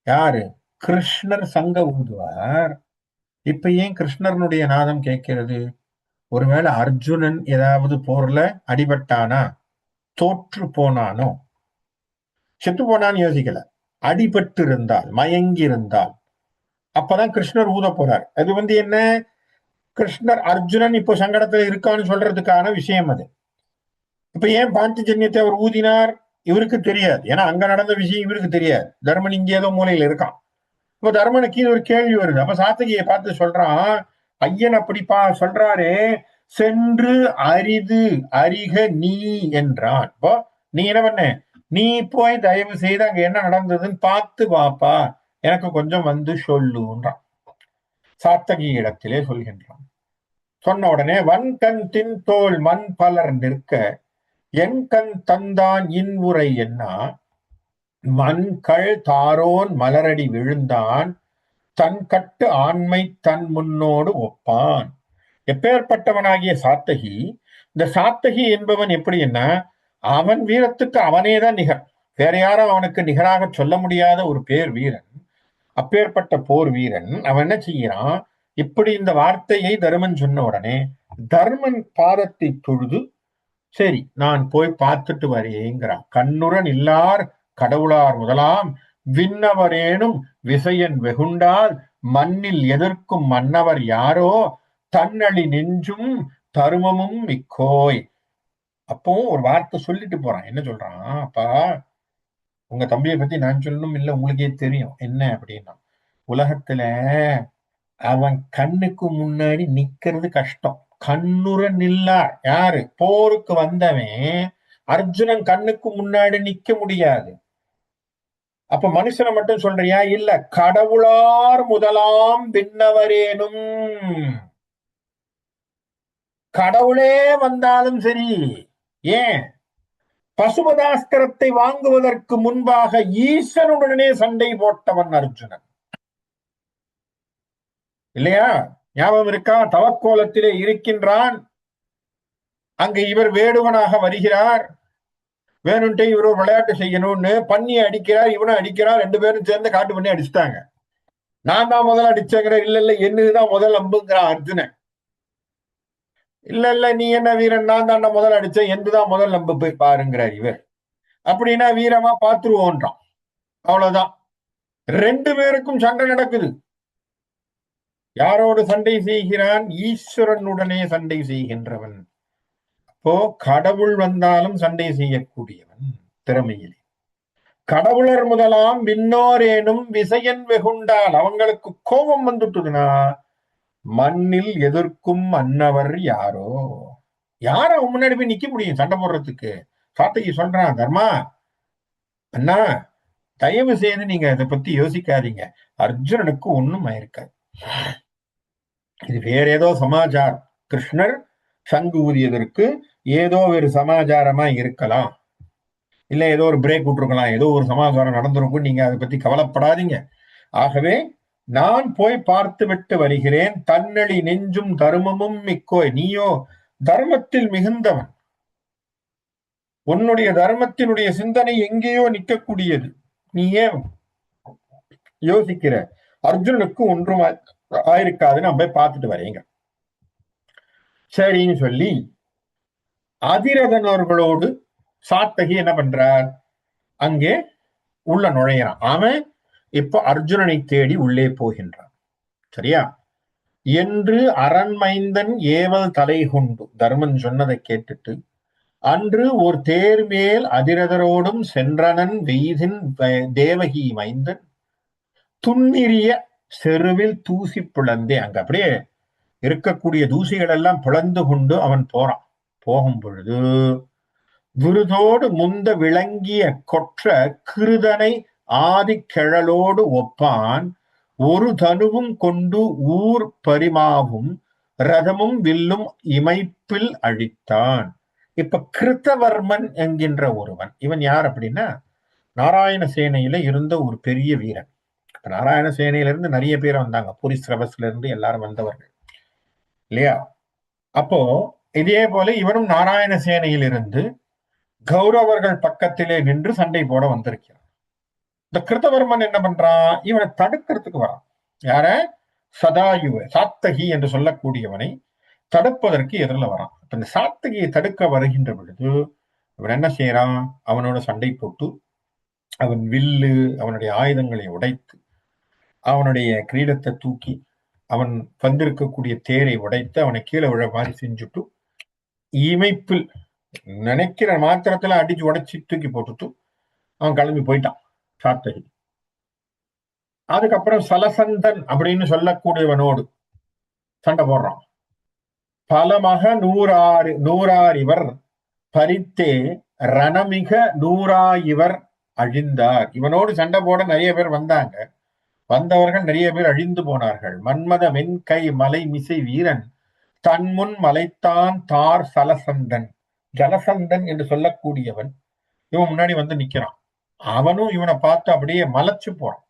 யாரு? கிருஷ்ணர் சங்க ஊதுவார். இப்ப ஏன் கிருஷ்ணனுடைய நாதம் கேட்கிறது? ஒருவேளை அர்ஜுனன் ஏதாவது போர்ல அடிபட்டானா, தோற்று போனானோ, செத்து போனான்னு யோசிக்கல, அடிபட்டு இருந்தால், மயங்கி இருந்தால், அப்பதான் கிருஷ்ணர் ஊத போறார். அது என்ன? கிருஷ்ணர் அர்ஜுனன் இப்போ சங்கடத்துல இருக்கான்னு சொல்றதுக்கான விஷயம் அது. இப்ப ஏன் பாஞ்சஜன்யத்தை அவர் ஊதினார்? இவருக்கு தெரியாது. ஏன்னா அங்க நடந்த விஷயம் இவருக்கு தெரியாது. தர்மன் இங்கே ஏதோ மூலையில இருக்கான். இப்ப தர்மனுக்கு ஒரு கேள்வி வருது. அப்ப சாத்தகியை பார்த்து சொல்றான், ஐயன் அப்படிப்பா சொல்றாரே, சென்று அரிது அறிக நீ என்றான். இப்போ நீ என்ன பண்ண? நீ போய் தயவு செய்து அங்க என்ன நடந்ததுன்னு பார்த்து வாப்பா, எனக்கு கொஞ்சம் வந்து சொல்லுன்றான். சாத்தகி இடத்திலே சொல்கின்றான். சொன்ன உடனே வன் கண் தின் தோல் மண் பலர் நிற்க என் கண் தந்தான் இன்வுரை என்னா மண்கள் தாரோன் மலரடி விழுந்தான் தன் கட்டு ஆண்மை தன் முன்னோடு ஒப்பான். எப்பேற்பட்டவனாகிய சாத்தகி, இந்த சாத்தகி என்பவன் எப்படி என்ன? அவன் வீரத்துக்கு அவனேதான் நிகர். வேற யாரும் அவனுக்கு நிகராக சொல்ல முடியாத ஒரு பேர் வீரன். அப்பேற்பட்ட போர் வீரன் அவன் என்ன செய்யறான்? இப்படி இந்த வார்த்தையை தருமன் சொன்ன உடனே தர்மன் பாதத்தை தொழுது, சரி நான் போய் பார்த்துட்டு வரேங்கிறான். கண்ணுடன் இல்லார் கடவுளார் முதலாம் விண்ணவரேனும் விசையன் வெகுண்டால் மண்ணில் எதிர்க்கும் மன்னவர் யாரோ தன்னழி நெஞ்சும் தருமமும் மிக்கோய். அப்பவும் ஒரு வார்த்தை சொல்லிட்டு போறான். என்ன சொல்றான்? அப்பா, உங்க தம்பியை பத்தி நான் சொல்லணும் இல்ல, உங்களுக்கே தெரியும் என்ன அப்படின்னா, உலகத்துல அவன் கண்ணுக்கு முன்னாடி நிக்கிறது கஷ்டம். கண்ணுற நில்லார். யாரு? போருக்கு வந்தவன் அர்ஜுனன் கண்ணுக்கு முன்னாடி நிக்க முடியாது. அப்ப மனுஷனை மட்டும் சொல்றியா? இல்ல, கடவுளார் முதலாம் விண்ணவரேனும், கடவுளே வந்தாலும் சரி. ஏன்? பசுபதாஸ்திரத்தை வாங்குவதற்கு முன்பாக ஈசனுடனே சண்டை போட்டவன் அர்ஜுனன், இல்லையா? ஞாபகம் இருக்கா? தவக்கோலத்திலே இருக்கின்றான். அங்க இவர் வேடுவனாக வருகிறார். வேணும்ட்டே இவர் ஒரு விளையாட்டு செய்யணும்னு பண்ணியை அடிக்கிறார், இவனும் அடிக்கிறார். 2 பேரும் சேர்ந்து காட்டு பண்ணி அடிச்சுட்டாங்க. நான் தான் முதல்ல அடிச்சேங்கிற. இல்ல இல்ல, என்னதுதான் முதல் அம்புங்கிறான் அர்ஜுனன். இல்ல இல்ல, நீ என்ன வீரன், நான் தான் முதல் அடிச்சேன், எந்துதான் முதல் அம்பு, போய் பாருங்கிறார் இவர். அப்படின்னா வீரமா பாத்துருவோன்றான். அவ்வளவுதான். 2 பேருக்கும் சண்டை நடக்குது. யாரோடு சண்டை செய்கிறான்? ஈஸ்வரனுடனே சண்டை செய்கின்றவன். அப்போ கடவுள் வந்தாலும் சண்டை செய்யக்கூடியவன் திறமையிலே. கடவுளர் முதலாம் விண்ணோரேனும் விசையன் வெகுண்டால், அவங்களுக்கு கோபம் வந்துட்டுதுன்னா மண்ணில் எதிர்க்கும் அன்னவர் யாரோ? யார முன்னாடி போய் நிக்க முடியும் சண்டை போடுறதுக்கு? சாத்தகி சொல்றான், தர்மா அண்ணா, தயவு செய்து நீங்க அதை பத்தி யோசிக்காதீங்க. அர்ஜுனனுக்கு ஒண்ணும் ஆயிருக்காது. இது வேற ஏதோ சமாச்சாரம். கிருஷ்ணர் சங்கு ஊதியதற்கு ஏதோ ஒரு சமாச்சாரமா இருக்கலாம், இல்ல ஏதோ ஒரு பிரேக் விட்டுருக்கலாம், ஏதோ ஒரு சமாச்சாரம் நடந்திருக்கும். நீங்க அதை பத்தி கவலைப்படாதீங்க. ஆகவே நான் போய் பார்த்து விட்டு வருகிறேன். தன்னழி நெஞ்சும் தர்மமும் மிக்கோய், நீயோ தர்மத்தில் மிகுந்தவன். உன்னுடைய தர்மத்தினுடைய சிந்தனை எங்கேயோ நிற்கக்கூடியது. நீ ஏன் யோசிக்கிற? அர்ஜுனனுக்கு ஒன்றும் ஆயிருக்காதுன்னு நம்ம போய் பார்த்துட்டு வரீங்க. சரின்னு சொல்லி அதிரதனர்களோடு சாத்தகி என்ன பண்றார்? அங்கே உள்ள நுழையிறான். அவன் இப்ப அர்ஜுனனை தேடி உள்ளே போகின்றான். சரியா? என்று அரண்மைந்தன் ஏவல் தலை கொண்டு, தர்மன் சொன்னதை கேட்டுட்டு, அன்று ஒரு தேர் மேல் அதிரதரோடும் சென்றனன் வெய்தின் தேவகி மைந்தன் துன்னிரிய செருவில் தூசி பிளந்தே. அங்க அப்படியே இருக்கக்கூடிய தூசிகள் எல்லாம் பிளந்து கொண்டு அவன் போறான். போகும் பொழுது விருதோடு முந்த விளங்கிய கொற்ற கிருதனை ஆதி கிழலோடு ஒப்பான், ஒரு தனுவும் கொண்டு ஊர் பரிமாவும் ரதமும் வில்லும் இமைப்பில் அழித்தான். இப்ப கிருத்தவர்மன் என்கின்ற ஒருவன், இவன் யார் அப்படின்னா நாராயண சேனையில இருந்த ஒரு பெரிய வீரன். நாராயண சேனையில இருந்து நிறைய பேர் வந்தாங்க, புரிஸ்ரவஸ்ல இருந்து எல்லாரும் வந்தவர்கள், இல்லையா? அப்போ இதே போல இவனும் நாராயண சேனையில் இருந்து கௌரவர்கள் பக்கத்திலே நின்று சண்டை போட வந்திருக்கிறான். இந்த கிருத்தவர்மன் என்ன பண்றான்? இவனை தடுக்கிறதுக்கு வரான். யார? சதாயுவ, சாத்தகி என்று சொல்லக்கூடியவனை தடுப்பதற்கு எதிரில் வரான். இந்த சாத்தகியை தடுக்க வருகின்ற பொழுது இவன் என்ன செய்யறான்? அவனோட சண்டை போட்டு அவன் வில்லு, அவனுடைய ஆயுதங்களை உடைத்து, அவனுடைய கிரீடத்தை தூக்கி, அவன் வந்திருக்கக்கூடிய தேரை உடைத்து அவனை கீழே விழ மாதிரி செஞ்சுட்டு, இமைப்பில் நினைக்கிற மாத்திரத்துல அடிச்சு உடைச்சு தூக்கி போட்டுட்டு அவன் கிளம்பி போயிட்டான் சாத்தகி. அதுக்கப்புறம் சலசந்தன் அப்படின்னு சொல்லக்கூடியவனோடு சண்டை போடுறான். பலமக நூறார் இவர் பரித்தே ரணமிக நூறாயிவர் அழிந்தார். இவனோடு சண்டை போட நிறைய பேர் வந்தாங்க. வந்தவர்கள் நிறைய பேர் அழிந்து போனார்கள். மன்மத வெண்கை மலை மிசை வீரன் தன்முன் மலைத்தான் தார் சலசந்தன். ஜலசந்தன் என்று சொல்லக்கூடியவன் இவன் முன்னாடி வந்து நிக்கிறான். அவனும் இவனை பார்த்து அப்படியே மலைச்சு போறான்.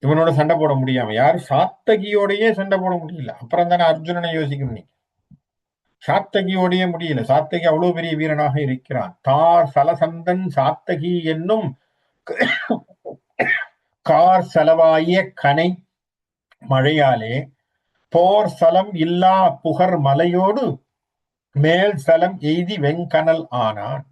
இவனோட சண்டை போட முடியாம. யாரு? சாத்தகியோடையே சண்டை போட முடியல. அப்புறம் தானே அர்ஜுனனை யோசிக்கணும். நீ சாத்தகியோடையே முடியல. சாத்தகி அவ்வளவு பெரிய வீரனாக இருக்கிறான். தார் சலசந்தன் சாத்தகி என்னும் கார் செலவாய கனை மழையாலே போர் சலம் இல்லா புகர் மலையோடு மேல் சலம் எய்தி வெங்கனல் ஆனான்.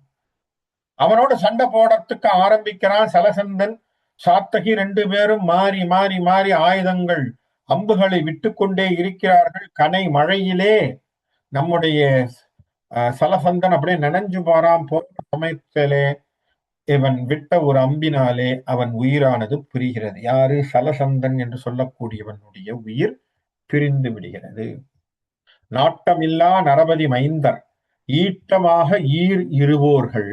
அவனோட சண்டை போடத்துக்கு ஆரம்பிக்கிறான் சலசந்தன். சாத்தகி 2 பேரும் மாறி மாறி மாறி ஆயுதங்கள் அம்புகளை விட்டு கொண்டே இருக்கிறார்கள். கனை மழையிலே நம்முடைய சலசந்தன் அப்படியே நனைஞ்சு போறான். போற சமயத்திலே இவன் விட்ட ஒரு அம்பினாலே அவன் உயிரானது பிரிகிறது. யாரு? சலசந்தன் என்று சொல்லக்கூடியவனுடைய உயிர் பிரிந்து விடுகிறது. நாட்டமில்லா நரபதி மைந்தர் ஈட்டமாக ஈர் இருவோர்கள்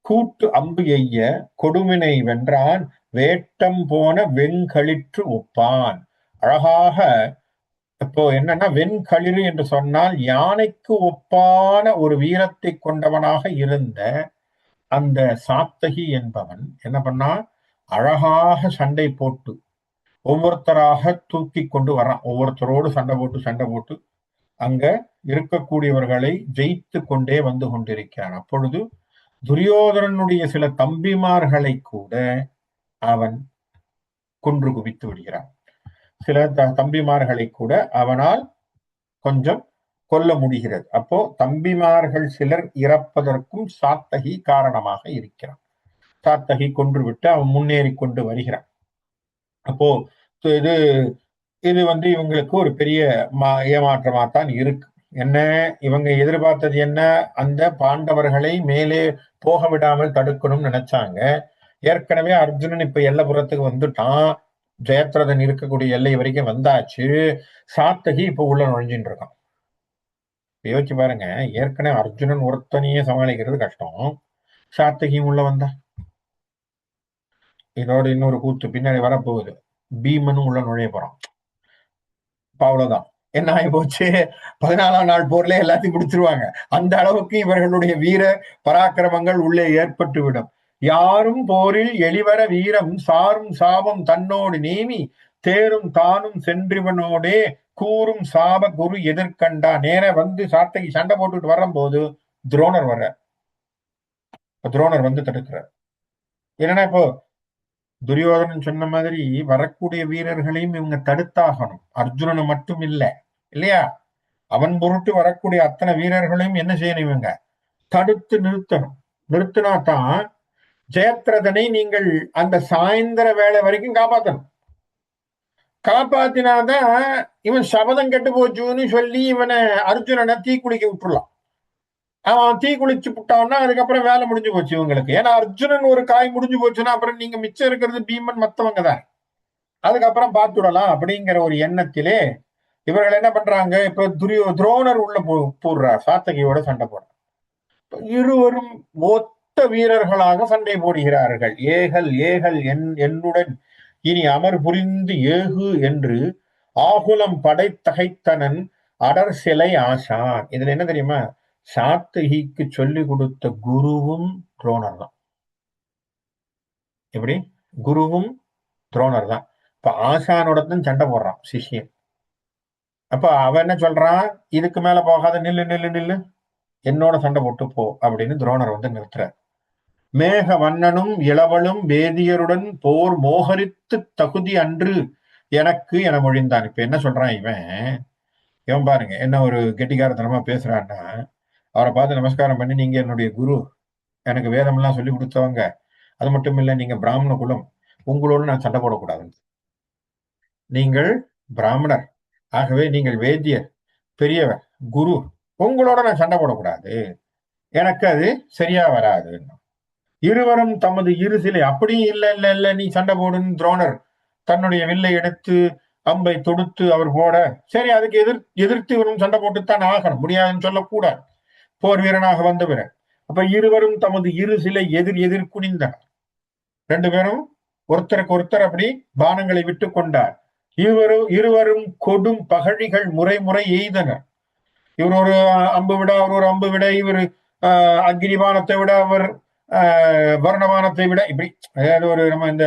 கூட்டு அம்பு எய்ய கொடுமினை வென்றான் வேட்டம் போன வெண்களிற்று ஒப்பான். அழகாக இப்போ என்னன்னா, வெண்களிறு என்று சொன்னால் யானைக்கு ஒப்பான ஒரு வீரத்தை கொண்டவனாக இருந்த அந்த சாத்தகி என்பவன் என்ன பண்ணா, அழகாக சண்டை போட்டு ஒவ்வொருத்தராக தூக்கி கொண்டு வர்றான். ஒவ்வொருத்தரோடு சண்டை போட்டு அங்க இருக்கக்கூடியவர்களை ஜெயித்து கொண்டே வந்து கொண்டிருக்கிறான். அப்பொழுது துரியோதனனுடைய சில தம்பிமார்களை கூட அவன் கொன்று குவித்து விடுகிறான். சில தம்பிமார்களை கூட அவனால் கொஞ்சம் கொல்ல முடிகிறது. அப்போ தம்பிமார்கள் சிலர் இறப்பதற்கும் சாத்தகி காரணமாக இருக்கிறான். சாத்தகி கொன்றுவிட்டு அவன் முன்னேறி கொண்டு வருகிறான். அப்போ இது இது இவங்களுக்கு ஒரு பெரிய ஏமாற்றமாத்தான் இருக்கு. என்ன இவங்க எதிர்பார்த்தது என்ன? அந்த பாண்டவர்களை மேலே போக விடாமல் தடுக்கணும்னு நினைச்சாங்க. ஏற்கனவே அர்ஜுனன் இப்ப எல்லபுரத்துக்கு வந்துட்டான். ஜெயத்ரதன் இருக்கக்கூடிய எல்லை வரைக்கும் வந்தாச்சு. சாத்தகி இப்ப உள்ள நுழைஞ்சின்னு இருக்கான். யோசிச்சு பாருங்க, ஏற்கனவே அர்ஜுனன் ஒருத்தனையே சமாளிக்கிறது கஷ்டம். சாத்தகியும் உள்ள வந்தா, இதோட இன்னொரு கூத்து பின்னாடி வரப்போகுது. பீமனும் உள்ள நுழைய போறான். அவ்வளவுதான். என்ன ஆகி போச்சு? 14ஆம் நாள் போர்ல எல்லாத்தையும் முடிச்சிருவாங்க. அந்த அளவுக்கு இவர்களுடைய வீர பராக்கிரமங்கள் உள்ளே ஏற்பட்டு விடும். யாரும் போரில் எளிவர வீரம் சாரும் சாபம் தன்னோடு நேமி தேரும் தானும் சென்றிவனோடே கூறும் சாப குரு எதிர்கண்டா. நேர சாத்தகி சண்டை போட்டுட்டு வரும்போது துரோணர் வர்ற, துரோணர் தடுக்கிறார். என்னன்னா, இப்போ துரியோதனன் சொன்ன மாதிரி வரக்கூடிய வீரர்களையும் இவங்க தடுத்தாகணும். அர்ஜுனனை மட்டும் இல்லையா? அவன் பொருட்டு வரக்கூடிய அத்தனை வீரர்களையும் என்ன செய்யணும்? இவங்க தடுத்து நிறுத்தணும். நிறுத்தினாதான் ஜெயத்ரதனை நீங்கள் அந்த சாயந்தர வேலை வரைக்கும் காப்பாற்றணும். காப்பாத்தினாதான் இவன் சபதம் கெட்டு போச்சுன்னு சொல்லி இவனை அர்ஜுனனை தீக்குளிக்க விட்டுடலாம். அவன் தீ குளிச்சு விட்டான்னா அதுக்கப்புறம் வேலை முடிஞ்சு போச்சு இவங்களுக்கு. ஏன்னா அர்ஜுனன் ஒரு காய் முடிஞ்சு போச்சுன்னா அப்புறம் நீங்க மிச்சம் இருக்கிறது பீமன் மத்தவங்க தான். அதுக்கப்புறம் பார்த்துடலாம் அப்படிங்கிற ஒரு எண்ணத்திலே இவர்கள் என்ன பண்றாங்க? இப்ப துரோணர் உள்ள போடுறார், சாத்தகியோட சண்டை போடுறார். இருவரும் ஒத்த வீரர்களாக சண்டை போடுகிறார்கள். ஏகல் ஏகல் என்னுடன் இனி அமர் புரிந்து ஏகு என்று ஆகுலம் படைத்தகைத்தனன் அடர் சிலை ஆசான். இதுல என்ன தெரியுமா? சாத்தகிக்கு சொல்லி கொடுத்த குருவும் துரோணர் தான். எப்படி? குருவும் துரோணர் தான். இப்ப ஆசானோட தான் சண்டை போடுறான் சிஷ்யன். அப்ப அவன் என்ன சொல்றான்? இதுக்கு மேல போகாத, நில்லு நில்லு நில்லு, என்னோட சண்டை போட்டு போ அப்படின்னு துரோணர் நிறுத்துறார். மேக வண்ணனும் இளவலும் வேதியருடன் போர் மோகரித்து தகுதி அன்று எனக்கு என மொழிந்தான். இப்ப என்ன சொல்றான் இவன் பாருங்க என்ன ஒரு கெட்டிக்காரத்தனமா பேசுறான்னா, அவரை பார்த்து நமஸ்காரம் பண்ணி, நீங்க என்னுடைய குரு, எனக்கு வேதம் எல்லாம் சொல்லி கொடுத்தவங்க, அது மட்டும் இல்ல நீங்க பிராமண குலம், உங்களோடு நான் சண்டை போடக்கூடாது. நீங்கள் பிராமணர், ஆகவே நீங்கள் வேதியர், பெரியவர், குரு, உங்களோட நான் சண்டை போடக்கூடாது, எனக்கு அது சரியா வராது. இருவரும் தமது இரு சிலை, அப்படியும் இல்ல இல்ல இல்ல நீ சண்டை போடுன்னு துரோணர் தன்னுடைய வில்லை எடுத்து அம்பை தொடுத்து அவர் போட, சரி அதுக்கு எதிர்த்து இவரும் சண்டை போட்டுத்தான் ஆகணும், முடியாதுன்னு சொல்லக்கூடாது. போர் வீரனாக வந்தவர். அப்ப இருவரும் தமது இரு சிலை எதிர் குனிந்தனர். ரெண்டு பேரும் ஒருத்தருக்கு ஒருத்தர் அப்படி பானங்களை விட்டு கொண்டார். இருவரும் கொடும் பகழிகள் முறை முறை எய்தனர். இவர் ஒரு அம்பு விட, அவர் ஒரு அம்பு விட, இவர் அக்னிபானத்தை விட, அவர் வர்ணமானத்தை விட, இப்படி அதாவது ஒரு நம்ம இந்த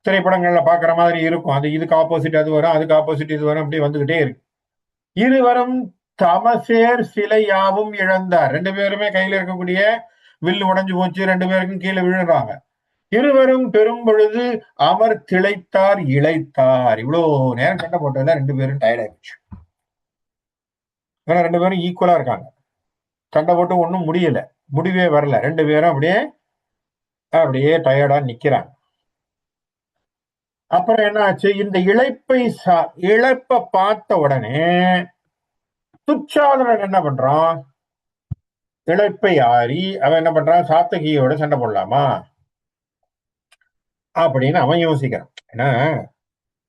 திரைப்படங்கள்ல பாக்குற மாதிரி இருக்கும். அது இதுக்கு ஆப்போசிட் அது வரும், அதுக்கு ஆப்போசிட் இது வரும், அப்படி வந்துகிட்டே இருக்கு. இருவரும் தமசேர் சிலை யாவும் இழந்தார். ரெண்டு பேருமே கையில இருக்கக்கூடிய வில்லு உடைஞ்சு போச்சு, ரெண்டு பேருக்கும் கீழே விழுறாங்க. இருவரும் பெரும் பொழுது அமர் திளைத்தார் இழைத்தார். இவ்வளவு நேரம் சண்டை போட்டதுல ரெண்டு பேரும் டயர்ட் ஆயிடுச்சு. ஏன்னா ரெண்டு பேரும் ஈக்குவலா இருக்காங்க. சண்டை போட்டு ஒன்னும் முடியல, முடிவே வரல. ரெண்டு பேரும் அப்படியே டயர்டா நிக்கிறாங்க. அப்புறம் என்ன ஆச்சு? இந்த இழப்பை பார்த்த உடனே துச்சாதனன் என்ன பண்றான்? இழைப்பை ஆறி அவன் என்ன பண்றான், சாத்தகியோட சண்டை போடலாமா அப்படின்னு அவன் யோசிக்கிறான். ஏன்னா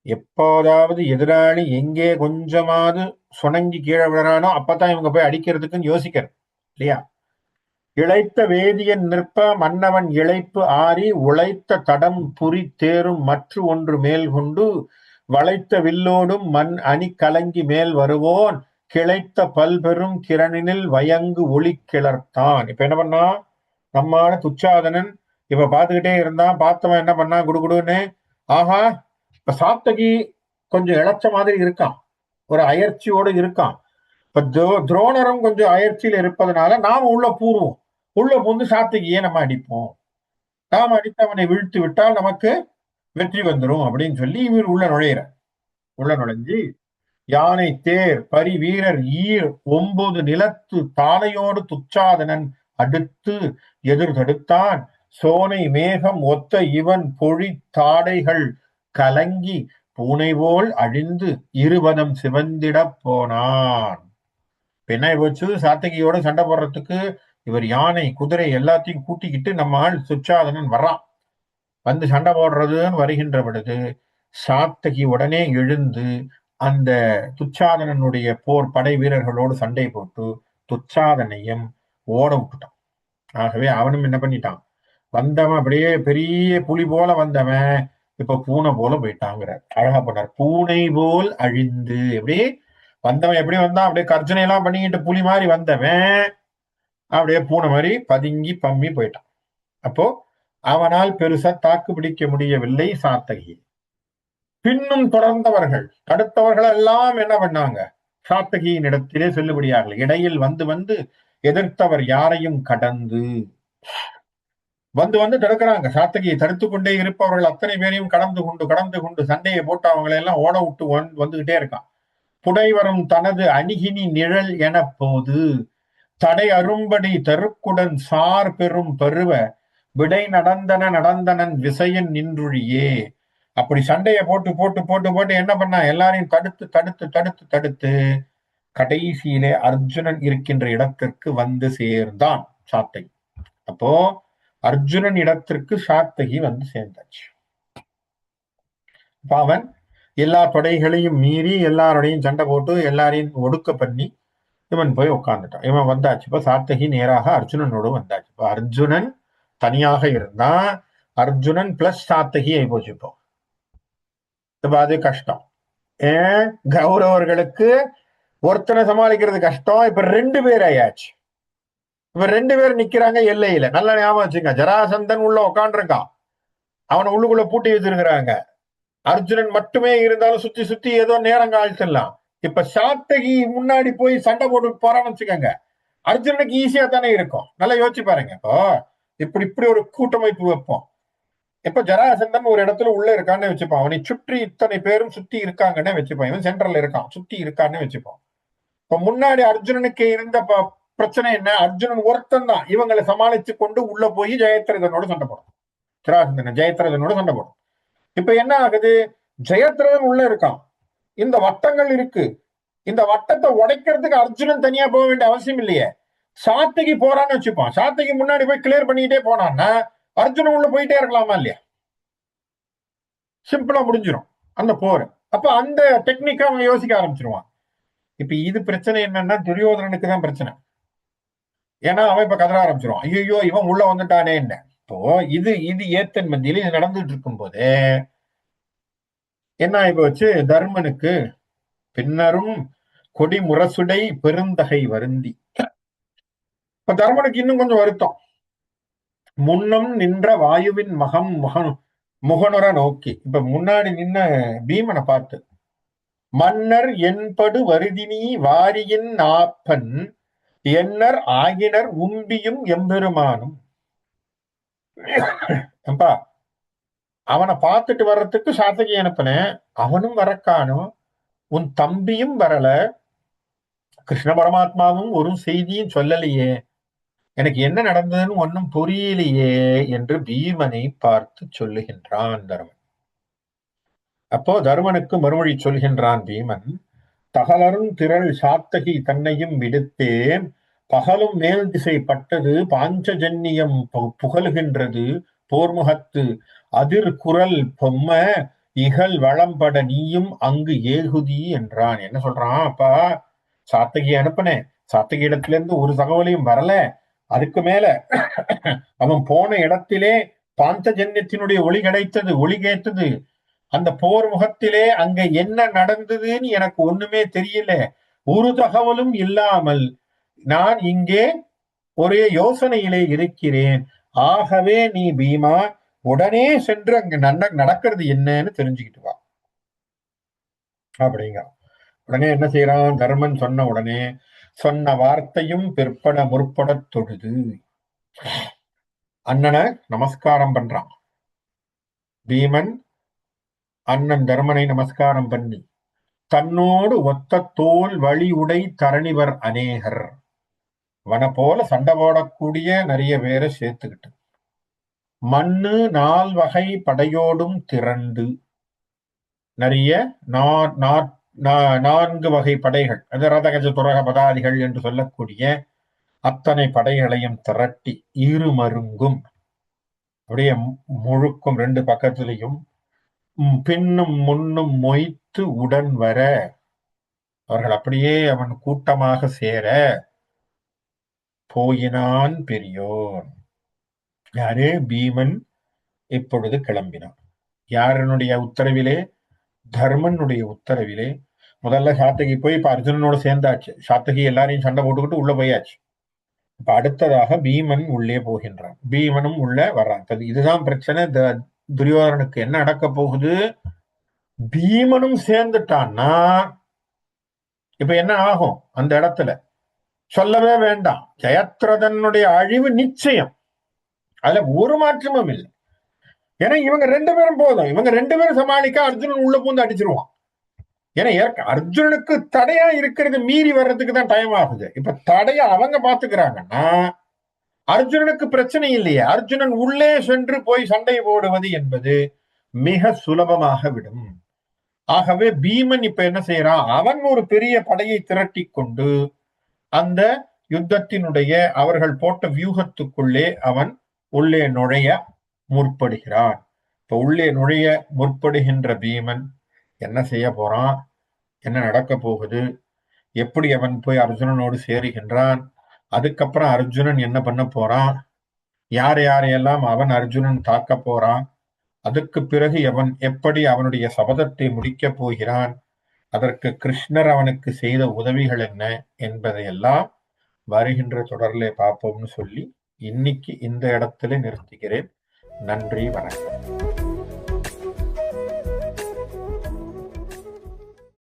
எப்போதாவது எதிராளி எங்கே கொஞ்சமாவது சுணங்கி கீழே விழறானோ அப்பதான் இவங்க போய் அடிக்கிறதுக்குன்னு யோசிக்கிறது இல்லையா. இளைத்த வேதியன் நிற்ப மன்னவன் இளைப்பு ஆறி உழைத்த தடம் புரி தேரும் மற்ற ஒன்று மேல் கொண்டு வளைத்த வில்லோடும் மண் அணி கலங்கி மேல் வருவோன் கிளைத்த பல்பெரும் கிரணினில் வயங்கு ஒளி கிளர்த்தான். இப்ப என்ன பண்ணா நம்மால துச்சாதனன் இப்ப பாத்துக்கிட்டே இருந்தான். பார்த்தவன் என்ன பண்ணான், குடுகுடுன்னு ஆஹா இப்ப சாத்தகி கொஞ்சம் இழைச்ச மாதிரி இருக்கான், ஒரு அயற்சியோடு இருக்கான். இப்ப துரோணரும் கொஞ்சம் அயற்சியில் இருப்பதனால நாம உள்ள பூர்வம், உள்ள பூந்து சாத்தகியே நம்ம அடிப்போம், நாம் அடித்து அவனை வீழ்த்து விட்டால் நமக்கு வெற்றி வந்துடும் அப்படின்னு சொல்லி இவர் உள்ள நுழையிற. உள்ள நுழைஞ்சு யானை தேர் பரி வீரர் ஈர் 9 நிலத்து தானையோடு துச்சாதனன் அடுத்து எதிர் தடுத்தான் சோனை மேகம் ஒத்த இவன் பொழி தாடைகள் கலங்கி பூனை போல் அழிந்து இருபதம் சிவந்திட போனான். என்ன போச்சு, சாத்தகியோட சண்டை போடுறதுக்கு இவர் யானை குதிரை எல்லாத்தையும் கூட்டிக்கிட்டு நம்ம ஆள் துச்சாதனன் வர்றான். வந்து சண்டை போடுறதுன்னு வருகின்ற பொழுது சாத்தகி உடனே எழுந்து அந்த துச்சாதனனுடைய போர் படை வீரர்களோடு சண்டை போட்டு துச்சாதனையும் ஓட விட்டுட்டான். ஆகவே அவனும் என்ன பண்ணிட்டான், வந்தவன் அப்படியே பெரிய புலி போல வந்தவன் இப்ப பூனை போல போயிட்டாங்கிற அழகா பண்ணார். பூனை போல் அழிந்து எப்படி வந்தவன் எப்படி வந்தான், அப்படியே கர்ஜனை எல்லாம் பண்ணிக்கிட்டு புலி மாதிரி வந்தவன் அப்படியே பூனை மாதிரி பதுங்கி பம்மி போயிட்டான். அப்போ அவனால் பெருசா தாக்கு பிடிக்க முடியவில்லை சாத்தகி. பின்னும் தொடர்ந்தவர்கள் தடுத்தவர்கள் எல்லாம் என்ன பண்ணாங்க, சாத்தகியின் இடத்திலே செல்லுபடியாகல. இடையில் வந்து வந்து எதிர்த்தவர் யாரையும் கடந்து வந்து வந்து தடுக்கிறாங்க. சாத்தகியை தடுத்து கொண்டே இருப்பவர்கள் அத்தனை பேரையும் கடந்து கொண்டு சண்டையை போட்டு அவங்களை எல்லாம் ஓட விட்டு வந்துகிட்டே இருக்கான். புடை வரும் தனது அணிகினி நிழல் என போது தடை அரும்படி தருக்குடன் சார் பெரும் பருவ விடை நடந்தனன் விசையன் நின்றுழியே. அப்படி சண்டையை போட்டு போட்டு போட்டு போட்டு என்ன பண்ணா, எல்லாரையும் தடுத்து தடுத்து தடுத்து தடுத்து கடைசியிலே அர்ஜுனன் இருக்கின்ற இடத்திற்கு வந்து சேர்ந்தான் சாத்தகி. அப்போ அர்ஜுனன் இடத்திற்கு சாத்தகி வந்து சேர்ந்தாச்சு. அவன் எல்லா தொடைகளையும் மீறி எல்லாரோடையும் சண்டை போட்டு எல்லாரையும் ஒடுக்க பண்ணி இவன் போய் உட்கார்ந்துட்டான். இவன் வந்தாச்சு. இப்ப சாத்தகி நேராக அர்ஜுனனோடு வந்தாச்சு. இப்ப அர்ஜுனன் தனியாக இருந்தா அர்ஜுனன் பிளஸ் சாத்தகி ஆகி போச்சு. இப்ப அது கஷ்டம். ஏன் கௌரவர்களுக்கு ஒருத்தனை சமாளிக்கிறது கஷ்டம், இப்ப 2 பேர் ஆயாச்சு. இப்ப 2 பேர் நிக்கிறாங்க எல்லையில. நல்ல ஞாபகம் வச்சுங்க, ஜராசந்தன் உள்ள உட்காந்துருக்கான், அவனை உள்ளுக்குள்ள பூட்டி வச்சிருக்கிறாங்க. அர்ஜுனன் மட்டுமே இருந்தாலும் சுத்தி சுத்தி ஏதோ நேரம் காழ்த்தலாம். இப்ப சாத்தகி முன்னாடி போய் சண்டை போட்டு போறான்னு வச்சுக்கோங்க, அர்ஜுனனுக்கு ஈஸியா தானே இருக்கும். நல்லா யோசிச்சு பாருங்க. இப்போ இப்படி இப்படி ஒரு கூட்டமைப்பு வைப்போம். இப்ப ஜராசந்தன் ஒரு இடத்துல உள்ள இருக்கான்னு வச்சுப்பான், அவனை சுற்றி இத்தனை பேரும் சுத்தி இருக்காங்கன்னு வச்சுப்பான், இவன் சென்ட்ரல் இருக்கான் சுத்தி இருக்கான்னு வச்சுப்பான். இப்ப முன்னாடி அர்ஜுனனுக்கு இருந்த பிரச்சனை என்ன, அர்ஜுனன் ஒருத்தன் தான் இவங்களை சமாளிச்சு கொண்டு உள்ள போய் ஜெயத்ரதனோட சண்டை போடும். ஜராசந்தன் ஜெயத்ரதனோட சண்டை போடும். இப்ப என்ன ஆகுது, ஜெயத்ரதன் உள்ள இருக்கான், இந்த வட்டங்கள் இருக்கு, இந்த வட்டத்தை உடைக்கிறதுக்கு அர்ஜுனன் தனியா போக வேண்டிய அவசியம் இல்லையே. சாத்தகி போறான்னு வச்சுப்பான், சாத்தகி முன்னாடி போய் கிளியர் பண்ணிக்கிட்டே போனான்னா அர்ஜுனன் உள்ள போயிட்டே இருக்கலாமா இல்லையா, சிம்பிளா முடிஞ்சிடும் அந்த போர். அப்ப அந்த டெக்னிக்கா அவன் யோசிக்க ஆரம்பிச்சிருவான். இப்ப இது பிரச்சனை என்னன்னா துரியோதனனுக்கு தான் பிரச்சனை. ஏன்னா அவன் இப்ப கதற ஆரம்பிச்சிருவான், ஐயோ இவன் உள்ள வந்துட்டானே என்ன. இப்போ இது இது ஏத்தன் மத்தியில இது நடந்துட்டு இருக்கும் போது என்ன ஆகி போச்சு, தர்மனுக்கு பின்னரும் கொடி முரசுடை பெருந்தகை வருந்தி. இப்ப தர்மனுக்கு இன்னும் கொஞ்சம் வருத்தம். முன்னம் நின்ற வாயுவின் மகம் முகனுர நோக்கி, இப்ப முன்னாடி நின்ன பீமனை பார்த்து, மன்னர் என்படு வருதினி வாரியின் நாப்பன் என்னர் ஆகினர் உம்பியும் எம்பெருமானும். அப்பா அவனை பார்த்துட்டு வர்றதுக்கு சாத்தகி அனுப்பின, அவனும் வரக்கானும், உன் தம்பியும் வரல, கிருஷ்ண பரமாத்மாவும் ஒரு செய்தியும் சொல்லலையே, எனக்கு என்ன நடந்ததுன்னு ஒன்னும் புரியலையே என்று பீமனை பார்த்து சொல்லுகின்றான் தர்மன். அப்போ தர்மனுக்கு மறுமொழி சொல்கின்றான் பீமன், தகலரும் திரள் சாத்தகி தன்னையும் விடுத்தேன் பகலும் மேல் திசை பட்டது பாஞ்சஜன்யம் புகழுகின்றது போர்முகத்து அதிர் குரல் பொம்ம இகழ் வளம்பட நீயும் அங்கு ஏகுதி என்றான். என்ன சொல்றான்? அப்பா, சாத்தகி அனுப்பினேன், சாத்தகி இடத்துல இருந்து ஒரு தகவலையும் வரல. அதுக்கு மேல அவன் போன இடத்திலே பாஞ்சஜன்யத்தினுடைய ஒளி கிடைத்தது, ஒளி கேட்டது. அந்த போர் முகத்திலே அங்க என்ன நடந்ததுன்னு எனக்கு ஒண்ணுமே தெரியல. ஒரு தகவலும் இல்லாமல் நான் இங்கே ஒரே யோசனையிலே இருக்கிறேன். ஆகவே நீ பீமா உடனே சென்று அங்க நடக்கிறது என்னன்னு தெரிஞ்சுக்கிட்டு வா அப்படிங்க. உடனே என்ன செய்யறான்? தர்மன் சொன்ன உடனே சொன்ன வார்த்தையும் பிற்பட முற்பட தொழுது அண்ணனை நமஸ்காரம் பண்றான். பீமன் அண்ணன் தர்மனை நமஸ்காரம் பண்ணி தன்னோடு ஒத்த தோல் வழி உடை தரணிவர் அநேகர், வன போல சண்டை போடக்கூடிய நிறைய பேரை சேர்த்துக்கிட்டு மண்ணு நால் வகை படையோடும் திரண்டு நிறைய நான்கு வகை படைகள், அது ரதகஜ துரக பதாதிகள் என்று சொல்லக்கூடிய அத்தனை படைகளையும் திரட்டி இருமருங்கும் அப்படியே முழுக்கும் ரெண்டு பக்கத்திலையும் பின்னும் முன்னும் மொய்த்து உடன் வர அவர்கள் அப்படியே அவன் கூட்டமாக சேர போயினான் பெரியோன். யாரு? பீமன் இப்பொழுது கிளம்பினான். யாரனுடைய உத்தரவிலே? தர்மனுடைய உத்தரவிலே. முதல்ல சாத்தகி போய் இப்ப அர்ஜுனனோட சேர்ந்தாச்சு. சாத்தகி எல்லாரையும் சண்டை போட்டுக்கிட்டு உள்ள போயாச்சு. இப்ப அடுத்ததாக பீமன் உள்ளே போகின்றான். பீமனும் உள்ள வர்றான். இதுதான் பிரச்சனை. துரியோதனனுக்கு என்ன நடக்க போகுது? பீமனும் சேர்ந்துட்டான்னா இப்ப என்ன ஆகும் அந்த இடத்துல? சொல்லவே வேண்டாம். ஜெயத்ரதனுடைய அழிவு நிச்சயம். அதுல ஒரு மாற்றமும் இல்லை. ஏன்னா இவங்க ரெண்டு பேரும் போதும். இவங்க ரெண்டு பேரும் சமாளிக்க அர்ஜுனன் உள்ள பூந்து அடிச்சிருவான். ஏன்னா அர்ஜுனனுக்கு தடையா இருக்கிறது மீறி வர்றதுக்கு தான் டைம் ஆகுது. இப்ப தடையா அவங்க பாத்துக்கிறாங்கன்னா அர்ஜுனனுக்கு பிரச்சனை இல்லையே. அர்ஜுனன் உள்ளே சென்று போய் சண்டை போடுவது என்பது மிக சுலபமாக விடும். ஆகவே பீமன் இப்ப என்ன செய்யறான்? அவன் ஒரு பெரிய படையை திரட்டி கொண்டு அந்த யுத்தத்தினுடைய அவர்கள் போட்ட வியூகத்துக்குள்ளே அவன் உள்ளே நுழைய முற்படுகிறான். இப்ப உள்ளே நுழைய முற்படுகின்ற பீமன் என்ன செய்ய போறான்? என்ன நடக்க போகுது? எப்படி அவன் போய் அர்ஜுனனோடு சேருகின்றான்? அதுக்கப்புறம் அர்ஜுனன் என்ன பண்ண போறான்? யார் யாரையெல்லாம் அவன் அர்ஜுனன் தாக்க போறான்? அதுக்கு பிறகு அவன் எப்படி அவனுடைய சபதத்தை முடிக்கப் போகிறான்? அதற்கு கிருஷ்ணர் அவனுக்கு செய்த உதவிகள் என்ன என்பதையெல்லாம் வருகின்ற தொடரிலே பார்ப்போம்னு சொல்லி இன்னைக்கு இந்த இடத்துல நிறுத்துகிறேன். நன்றி, வணக்கம்.